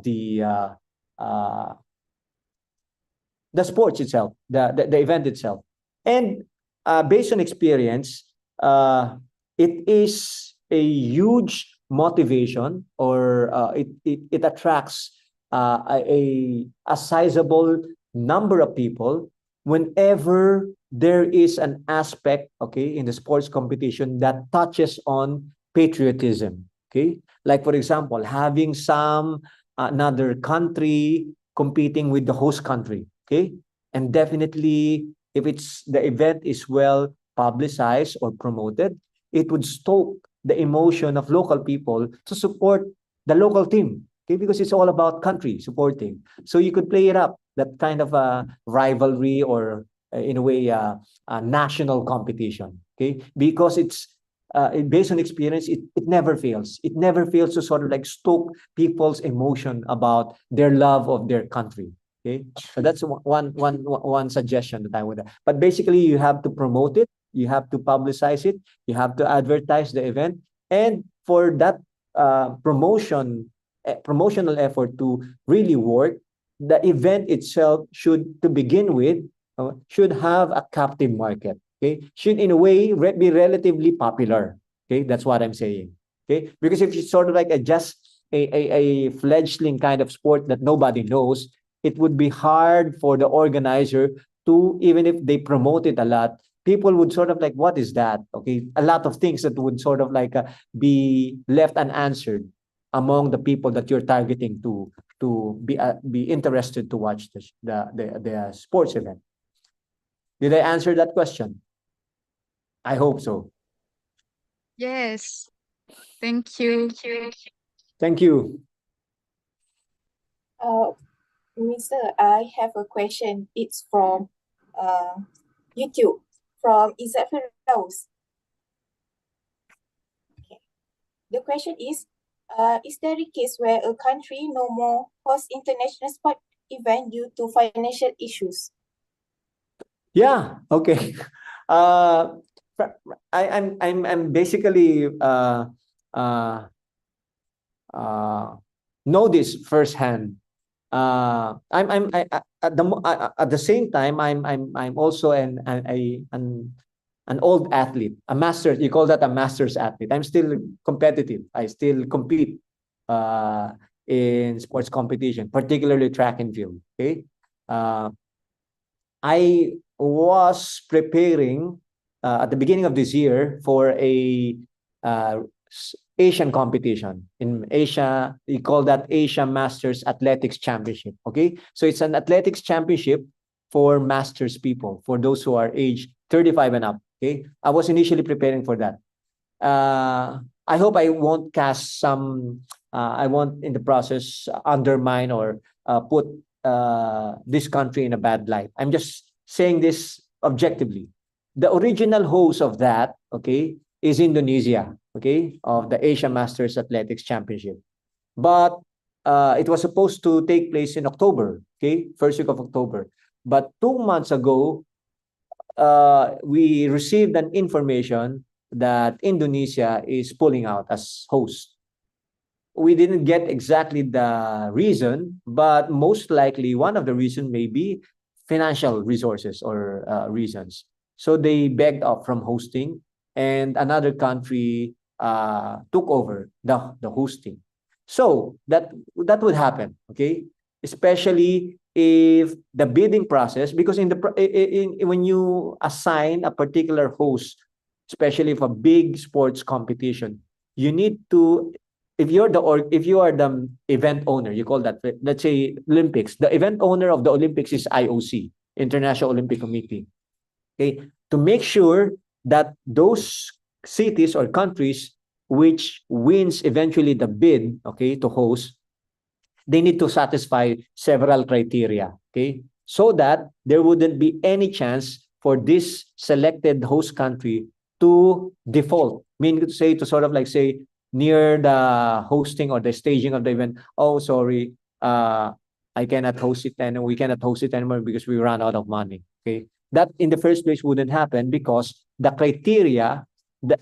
the sports itself, the event itself. And based on experience, it is a huge motivation, or it attracts a sizable number of people whenever there is an aspect, okay, in the sports competition that touches on patriotism. Okay, like for example, having some another country competing with the host country. Okay, and definitely if it's the event is well publicized or promoted, it would stoke the emotion of local people to support the local team. Okay, because it's all about country supporting. So you could play it up, that kind of a rivalry, or in a way a national competition. Okay, because it's based on experience, it never fails. It never fails to sort of like stoke people's emotion about their love of their country. Okay, so that's one suggestion that I would have. But basically, you have to promote it, you have to publicize it, you have to advertise the event, and for that promotional effort to really work, the event itself should, to begin with, should have a captive market. Okay, should in a way be relatively popular. Okay, that's what I'm saying. Okay, because if it's sort of like a fledgling kind of sport that nobody knows, it would be hard for the organizer to, even if they promote it a lot, people would sort of like, what is that? Okay, a lot of things that would sort of like be left unanswered among the people that you're targeting to be interested to watch the sports event. Did I answer that question? I hope so. Yes. Thank you. Thank you. Mr. I have a question. It's from YouTube, from Izzat Firdaus. The question is there a case where a country no more hosts international sport event due to financial issues? Yeah, okay. Uh, I'm basically uh, know this firsthand. At the same time, I'm also an old athlete, a master. You call that a master's athlete. I'm still competitive. I still compete uh, in sports competition, particularly track and field. Okay, uh, I was preparing at the beginning of this year for a uh, Asian competition in Asia. We call that Asia Masters Athletics Championship. Okay, so it's an athletics championship for masters people, for those who are age 35 and up. Okay, I was initially preparing for that. I hope I won't cast some. I won't in the process undermine or put this country in a bad light. I'm just saying this objectively. The original host of that, okay, is Indonesia, okay, of the Asia Masters Athletics Championship. But it was supposed to take place in October, okay, first week of October. But 2 months ago, we received an information that Indonesia is pulling out as host. We didn't get exactly the reason, but most likely one of the reasons may be financial resources or reasons. So they begged off from hosting, and another country took over the hosting. So that would happen, okay? Especially if the bidding process, because when you assign a particular host, especially for big sports competition, you need to, if you are the event owner, you call that, let's say Olympics, the event owner of the Olympics is IOC, International Olympic Committee. Okay, to make sure that those cities or countries which wins eventually the bid, okay, to host, they need to satisfy several criteria, okay, so that there wouldn't be any chance for this selected host country to default, meaning to say, to sort of like say near the hosting or the staging of the event, oh sorry, I cannot host it, and we cannot host it anymore because we ran out of money. Okay, that in the first place wouldn't happen because the criteria that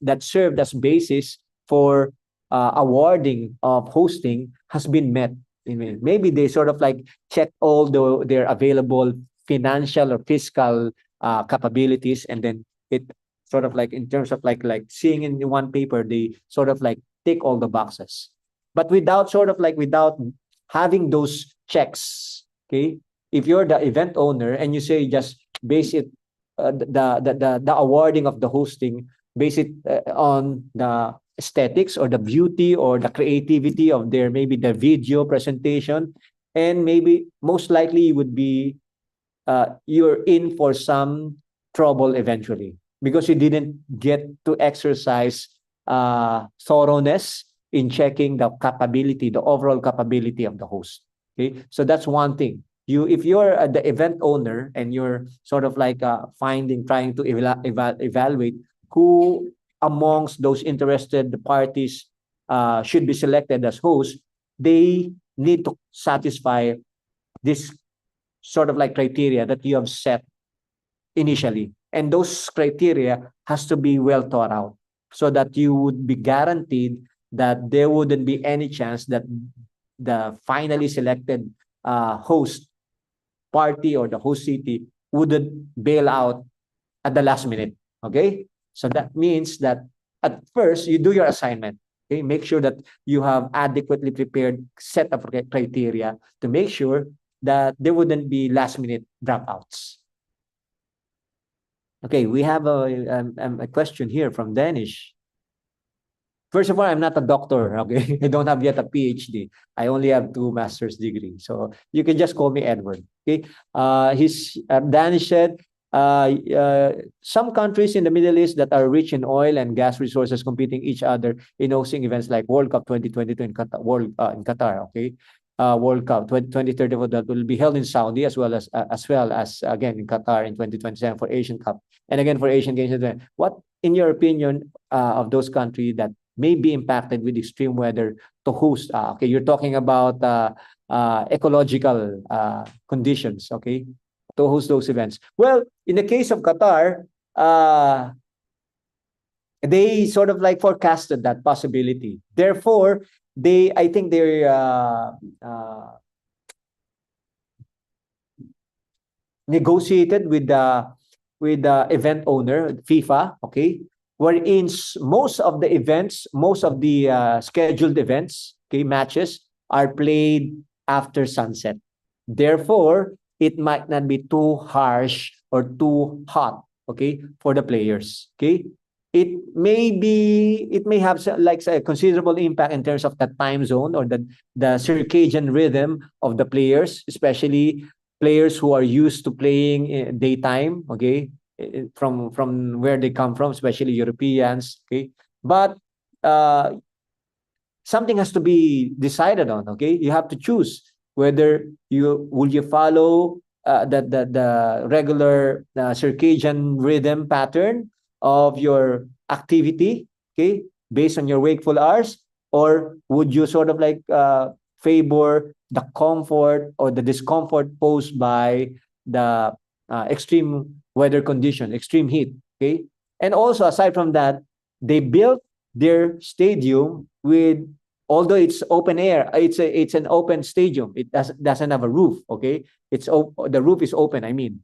that served as basis for awarding of hosting has been met. I mean, maybe they sort of like check all their available financial or fiscal capabilities, and then it sort of like, in terms of like seeing in one paper, they sort of like tick all the boxes. But without sort of like, without having those checks, okay, if you're the event owner and you say just base it, the awarding of the hosting, base it on the aesthetics or the beauty or the creativity of their, maybe the video presentation, and maybe most likely you would be you're in for some trouble eventually because you didn't get to exercise thoroughness in checking the capability, the overall capability of the host. Okay, so that's one thing. If you're the event owner and you're sort of like trying to evaluate who amongst those interested parties should be selected as hosts, they need to satisfy this sort of like criteria that you have set initially. And those criteria has to be well thought out so that you would be guaranteed that there wouldn't be any chance that the finally selected host party or the host city wouldn't bail out at the last minute. Okay? So that means that at first you do your assignment. Okay? Make sure that you have adequately prepared set of criteria to make sure that there wouldn't be last minute dropouts. Okay, we have a question here from Danish. First of all, I'm not a doctor, okay? I don't have yet a PhD. I only have 2 master's degree. So you can just call me Edward, okay? Danish said, some countries in the Middle East that are rich in oil and gas resources competing each other in hosting events like World Cup 2022 in Qatar, okay? World Cup 2034 that will be held in Saudi as well as again in Qatar in 2027 for Asian Cup, and again for Asian Games. What, in your opinion, of those countries that may be impacted with extreme weather to host. Okay, you're talking about ecological conditions, okay, to host those events. Well, in the case of Qatar, they sort of like forecasted that possibility. Therefore, I think they negotiated with the event owner, FIFA, okay, wherein most of the events, most of the scheduled events, okay, matches are played after sunset. Therefore, it might not be too harsh or too hot, okay, for the players, okay. It may have like a considerable impact in terms of the time zone or the circadian rhythm of the players, especially players who are used to playing in daytime, okay, from where they come from, especially Europeans, okay. But something has to be decided on, okay. You have to choose whether you follow the regular circadian rhythm pattern of your activity, okay, based on your wakeful hours, or would you sort of like favor the comfort or the discomfort posed by the extreme weather condition, extreme heat, okay. And also, aside from that, they built their stadium with, although it's open air, it's an open stadium. It doesn't have a roof, okay. The roof is open, I mean.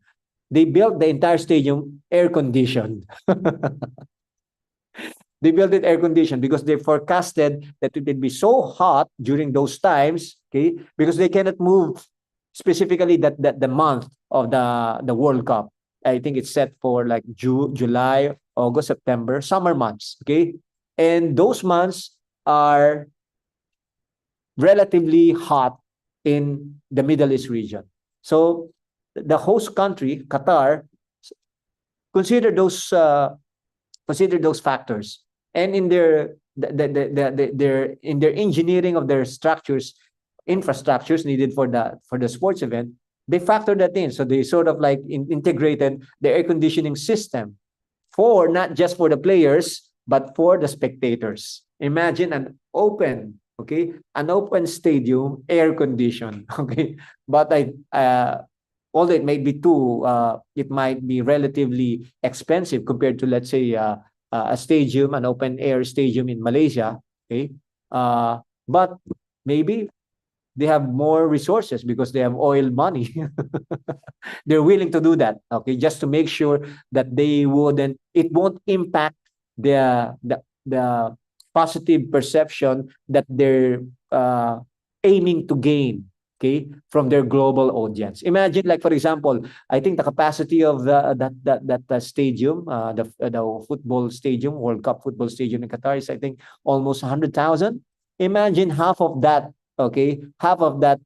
They built the entire stadium air conditioned. They built it air conditioned because they forecasted that it would be so hot during those times, okay, because they cannot move specifically that the month of the World Cup. I think it's set for like July, August, September, summer months, okay? And those months are relatively hot in the Middle East region. So the host country, Qatar, consider those factors, and in their in their engineering of their infrastructures needed for the sports event, they factor that in. So they sort of like integrated the air conditioning system for not just for the players but for the spectators. Imagine an open stadium, air conditioned, okay. But although it may be it might be relatively expensive compared to, let's say, a stadium, an open air stadium in Malaysia, okay. But maybe they have more resources because they have oil money. They're willing to do that, okay, just to make sure that it won't impact the positive perception that they're aiming to gain, okay, from their global audience. Imagine, like, for example, I think the capacity of that stadium, the football stadium, World Cup football stadium in Qatar is, I think, almost 100,000. Imagine half of that, okay, half of that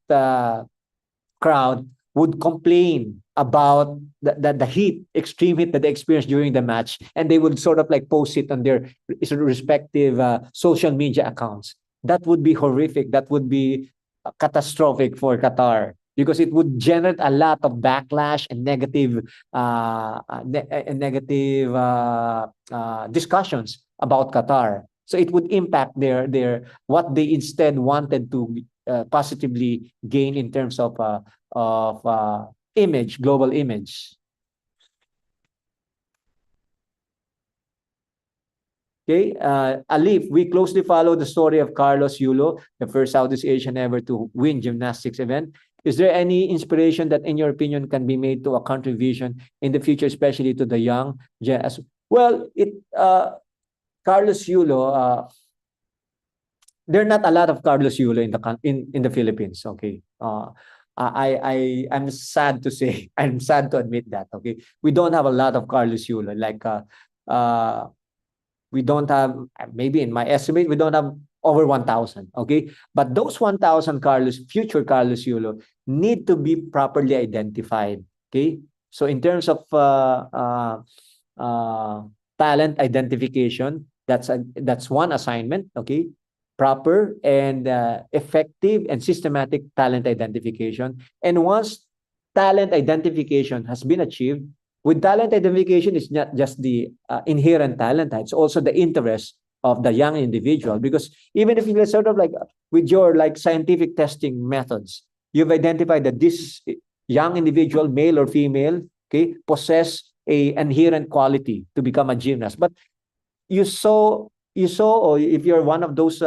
crowd would complain about the heat, extreme heat that they experienced during the match, and they would sort of like post it on their respective social media accounts. That would be horrific. That would be catastrophic for Qatar because it would generate a lot of backlash and negative discussions about Qatar. So it would impact their what they instead wanted to positively gain in terms of image, global image. Okay, Alif, we closely follow the story of Carlos Yulo, the first Southeast Asian ever to win gymnastics event. Is there any inspiration that, in your opinion, can be made to a country vision in the future, especially to the young? Well, Carlos Yulo, there are not a lot of Carlos Yulo in the Philippines. Okay, I'm sad to say, I'm sad to admit that. Okay, we don't have a lot of Carlos Yulo. Like we don't have, maybe in my estimate, we don't have over 1,000. Okay, but those 1,000 future Carlos Yulo need to be properly identified. Okay, so in terms of talent identification, that's one assignment. Okay, proper and effective and systematic talent identification. And once talent identification has been achieved, with talent identification, it's not just the inherent talent, it's also the interest of the young individual, because even if you're sort of like with your like scientific testing methods, you've identified that this young individual, male or female, okay, possess a inherent quality to become a gymnast. But you saw, or if you're one of those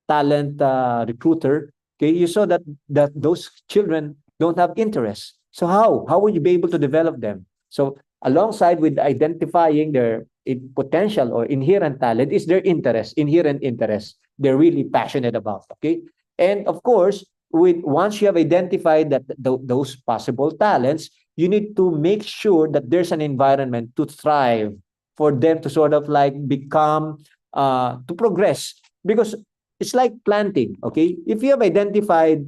talent recruiter, okay, you saw that those children don't have interest. So how would you be able to develop them? So alongside with identifying their potential or inherent talent is their interest, inherent interest they're really passionate about. Okay, and of course, with once you have identified that those possible talents, you need to make sure that there's an environment to thrive for them to sort of like become to progress, because it's like planting. Okay, if you have identified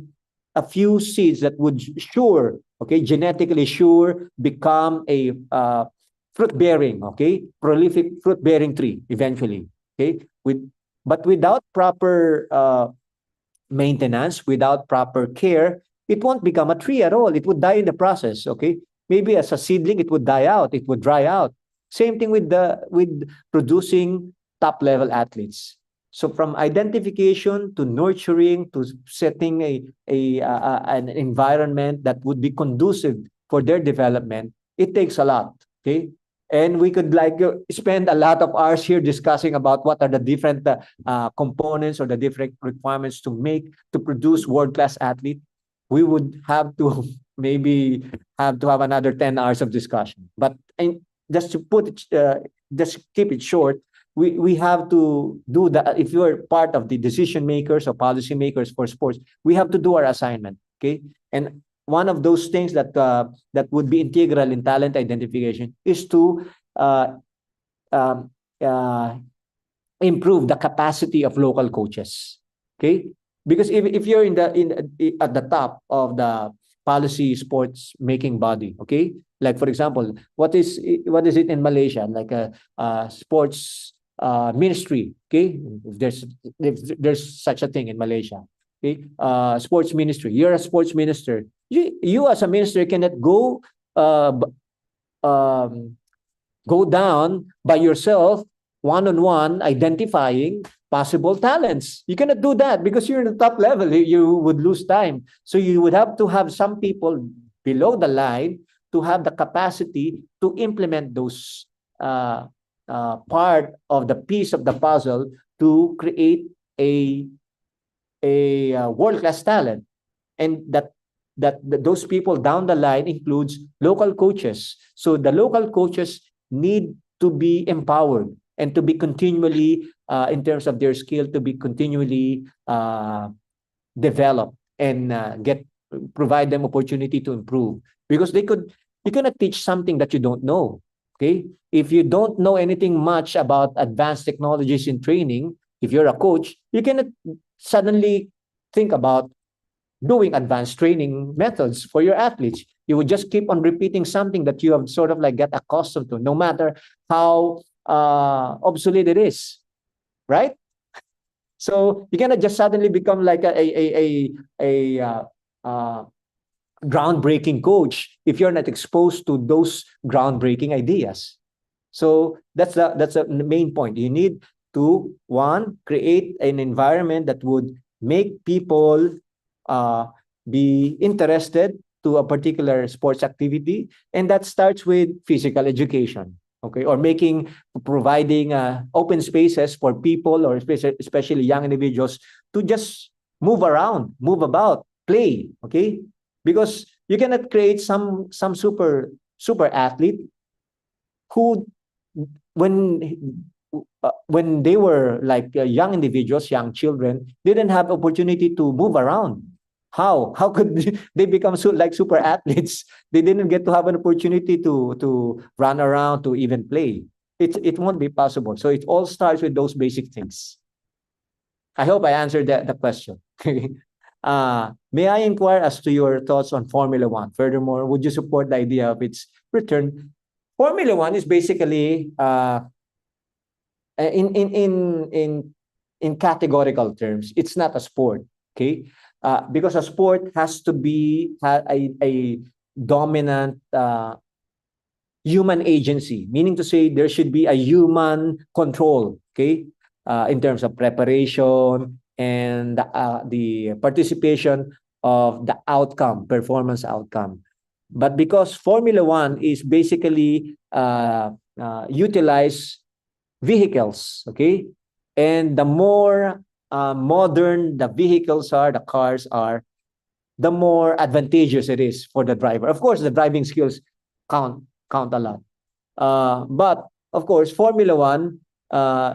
a few seeds that would sure, okay, genetically sure become a fruit bearing, okay, prolific fruit bearing tree eventually. Okay, but without proper maintenance, without proper care, it won't become a tree at all. It would die in the process. Okay, maybe as a seedling, it would die out. It would dry out. Same thing with producing top level athletes. So from identification to nurturing to setting an environment that would be conducive for their development, it takes a lot. Okay, and we could like spend a lot of hours here discussing about what are the different components or the different requirements to produce world-class athlete. We would have to maybe have to have another 10 hours of discussion. But just to put it, just keep it short, we have to do that. If you're part of the decision makers or policy makers for sports, we have to do our assignment. Okay, and one of those things that would be integral in talent identification is to uh, um, uh, improve the capacity of local coaches. Okay, because if you're at the top of the policy sports making body, okay, like for example, what is it in Malaysia, like a sports ministry, okay, if there's such a thing in Malaysia, okay, sports ministry, you're a sports minister, you as a minister cannot uh, um, go down by yourself one-on-one identifying possible talents. You cannot do that because you're in the top level. You would lose time. So you would have to have some people below the line to have the capacity to implement those part of the piece of the puzzle to create a world-class talent. And those people down the line includes local coaches. So the local coaches need to be empowered and to be continually, in terms of their skill, to be continually developed and provide them opportunity to improve, because you cannot teach something that you don't know. Okay, if you don't know anything much about advanced technologies in training, if you're a coach, you cannot suddenly think about doing advanced training methods for your athletes. You would just keep on repeating something that you have sort of like get accustomed to, no matter how obsolete it is, right? So you cannot just suddenly become like a groundbreaking coach if you're not exposed to those groundbreaking ideas. So that's the main point. You need to, one, create an environment that would make people be interested to a particular sports activity, and that starts with physical education. Okay, or providing open spaces for people, or especially young individuals, to just move around, move about, play. Okay, because you cannot create some super athlete who, when they were like young individuals, young children, didn't have opportunity to move around. How could they become like super athletes? They didn't get to have an opportunity to run around, to even play. It won't be possible. So it all starts with those basic things. I hope I answered the question. May I inquire as to your thoughts on Formula One? Furthermore, would you support the idea of its return? Formula One is basically in categorical terms, it's not a sport. Okay, because a sport has to be a dominant human agency, meaning to say there should be a human control, okay, in terms of preparation and the participation of the outcome, performance outcome. But because Formula One is basically utilize vehicles, okay, and the more modern the vehicles are, the cars are, the more advantageous it is for the driver. Of course, the driving skills count a lot. But of course, Formula One,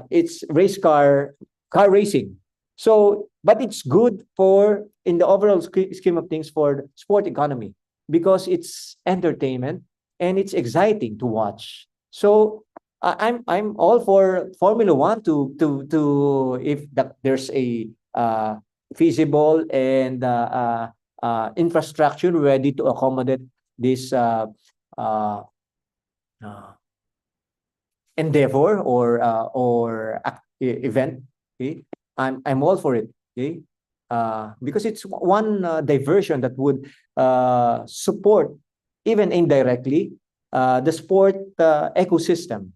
it's car racing. So, but it's good for in the overall scheme of things for the sport economy because it's entertainment and it's exciting to watch. So, I'm all for Formula One to if there's a feasible and infrastructure ready to accommodate this uh, uh, endeavor or event. Okay, I'm all for it. Okay, because it's one diversion that would support even indirectly the sport ecosystem.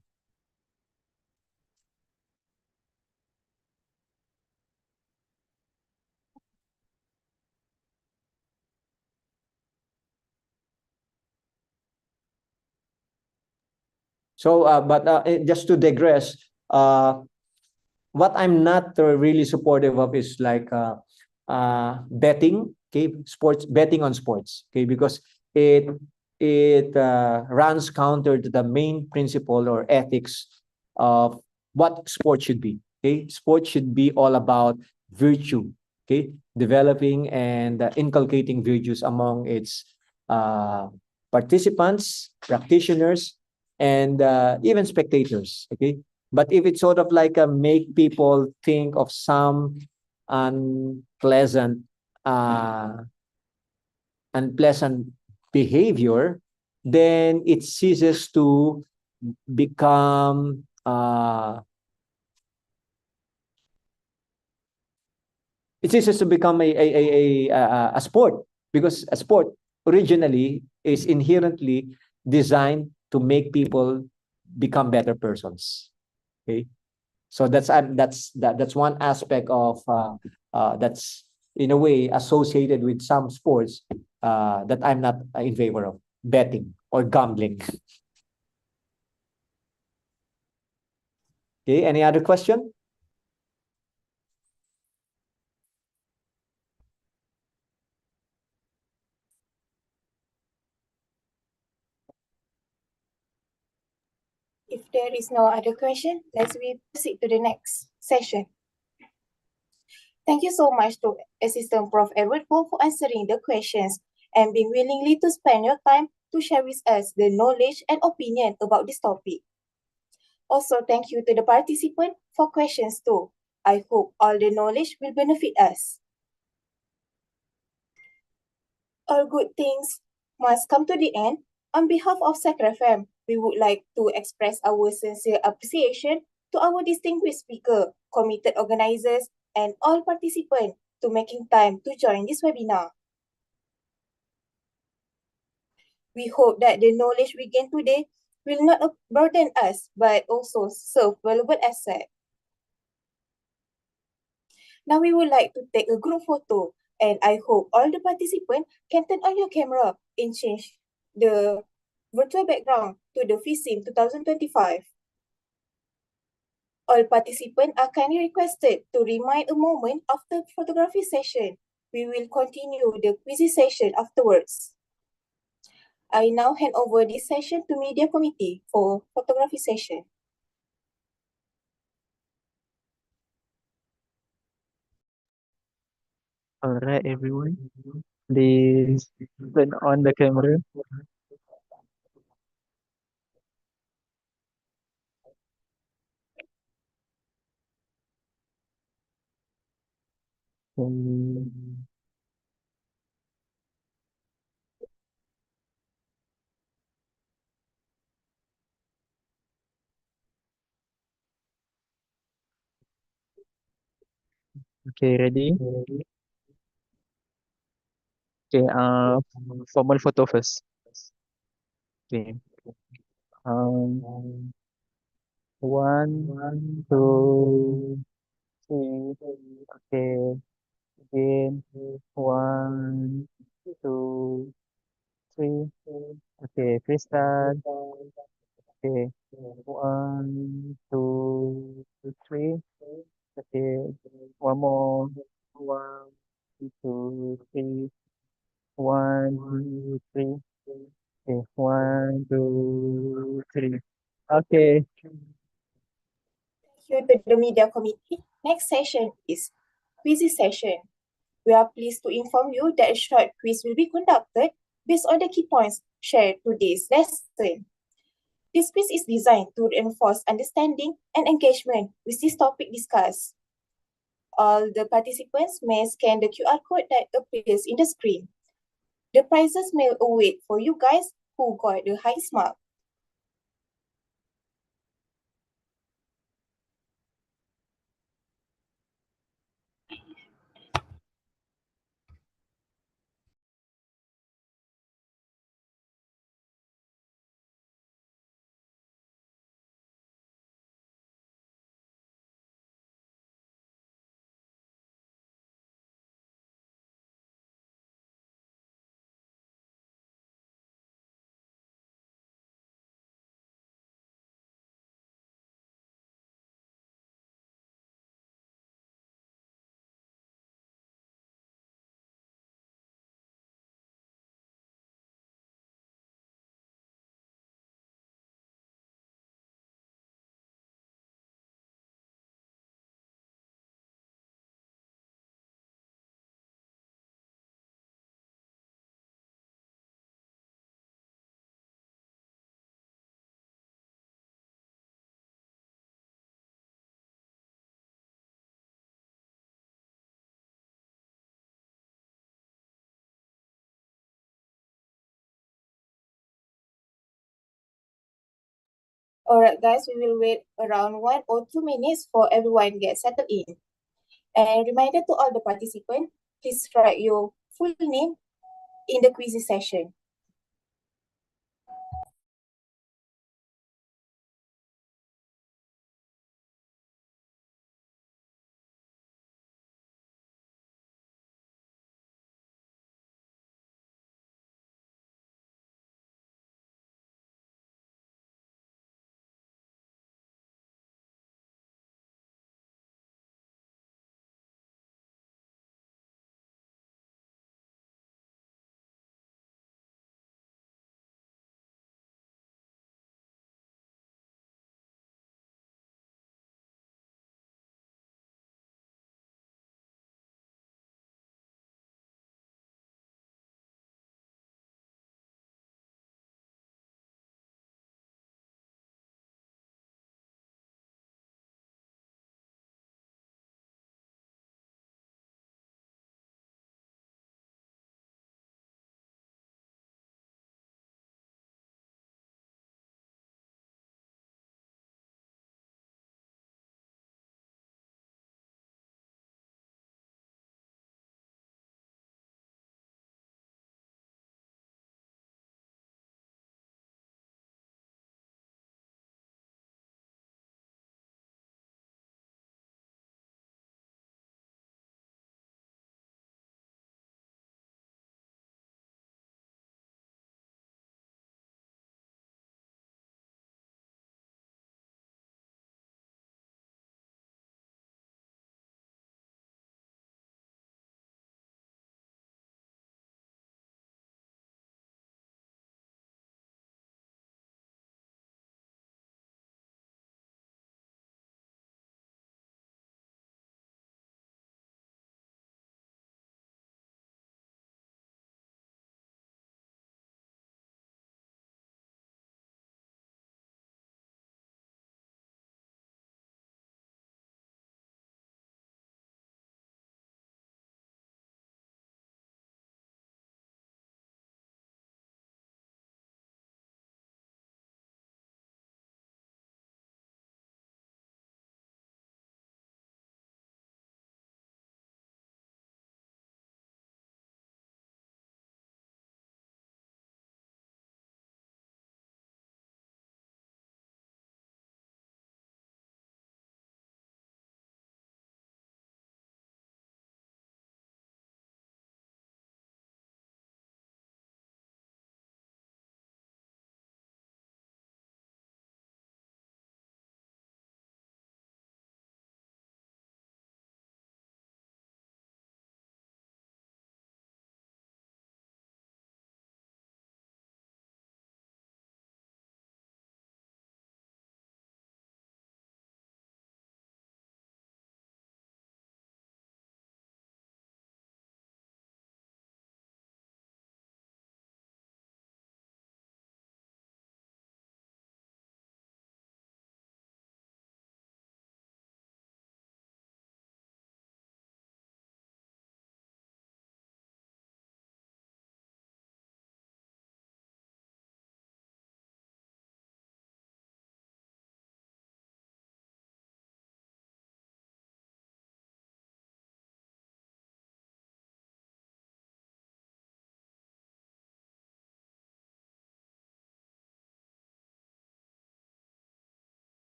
So, but just to digress, what I'm not really supportive of is like betting, okay, sports betting on sports, okay, because it it runs counter to the main principle or ethics of what sport should be. Okay, sport should be all about virtue, okay, developing and inculcating virtues among its uh, participants, practitioners, and even spectators. Okay, but if it's sort of like a make people think of some unpleasant uh, unpleasant behavior, then it ceases to become a sport because a sport originally is inherently designed to make people become better persons. Okay, so that's one aspect of that's in a way associated with some sports that I'm not in favor of betting or gambling. Okay, any other question? If there is no other question, let's proceed to the next session. Thank you so much to Assistant Prof. Edward Paul for answering the questions and being willingly to spend your time to share with us the knowledge and opinion about this topic. Also, thank you to the participant for questions too. I hope all the knowledge will benefit us. All good things must come to the end. On behalf of SacreFM, we would like to express our sincere appreciation to our distinguished speaker, committed organizers, and all participants to making time to join this webinar. We hope that the knowledge we gain today will not burden us, but also serve valuable asset. Now we would like to take a group photo, and I hope all the participants can turn on your camera and change the virtual background to the FISIM 2025. All participants are kindly requested to remind a moment after photography session. We will continue the quiz session afterwards. I now hand over this session to Media Committee for photography session. Alright, everyone. Please turn on the camera. Um, okay, ready? Okay, formal photo first. Okay. Um, one, two, three. Okay. Again. One, two, three. Okay, Kristen. Okay. One, two, three. Okay. One more. One, two, three. One, two, three. Okay. One, two, three. Okay. Thank you to the media committee. Next session is quiz session. We are pleased to inform you that a short quiz will be conducted based on the key points shared today's lesson. This quiz is designed to reinforce understanding and engagement with this topic discussed. All the participants may scan the QR code that appears in the screen. The prizes may await for you guys who got the highest mark. Alright guys, we will wait around 1 or 2 minutes for everyone get settled in. And reminder to all the participants, please write your full name in the quiz session.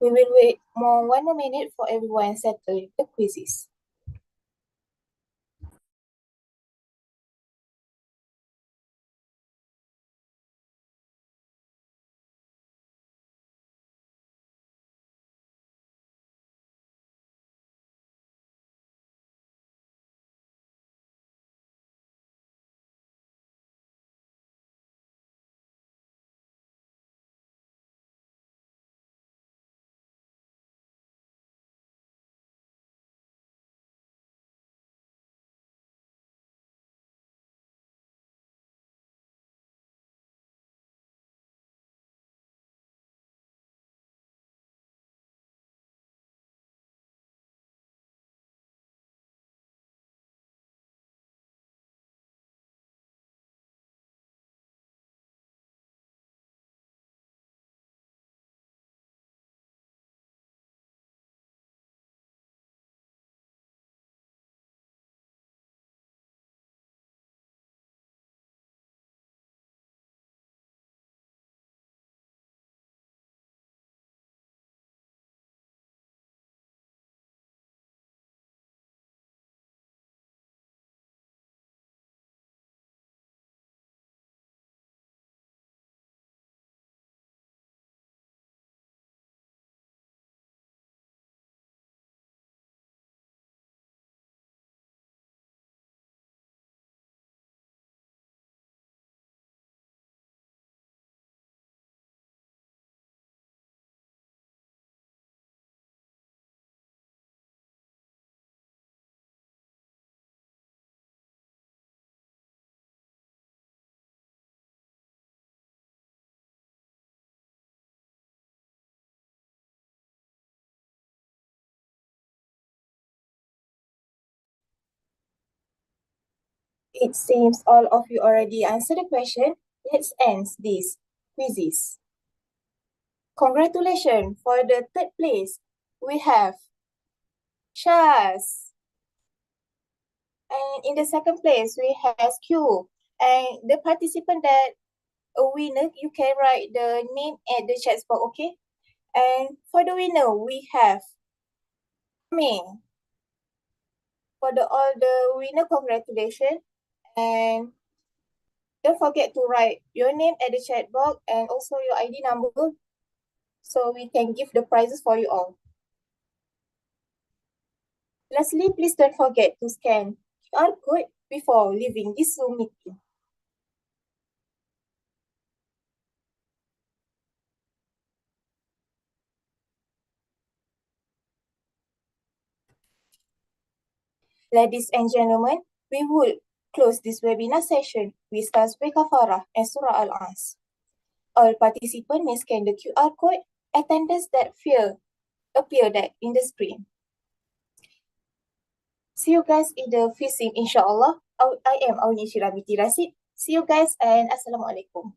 We will wait one more minute for everyone settle the quizzes. It seems all of you already answered the question. Let's end these quizzes. Congratulations for the third place. We have Shaz. And in the second place, we have Q. And the participant that a winner, you can write the name at the chat box, okay? And for the winner, we have Ming. For all the winner, congratulations. And don't forget to write your name at the chat box and also your ID number so we can give the prizes for you all. Lastly, please don't forget to scan QR code before leaving this Zoom meeting. Ladies and gentlemen, we will close this webinar session with Tasbih Kafarah and Surah Al-Ans. All participants may scan the QR code. Attendance that appear that in the screen. See you guys in the fishing, inshallah. I am Awni Shira binti Rasid. See you guys and Assalamualaikum.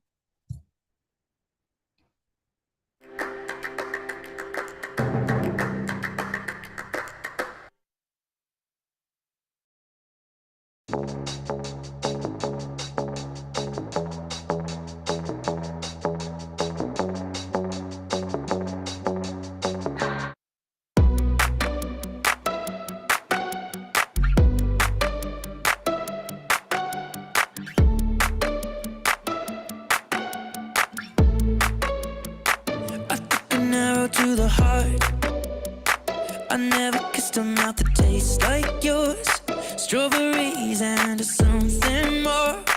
An arrow to the heart. I never kissed a mouth that tastes like yours. Strawberries and something more.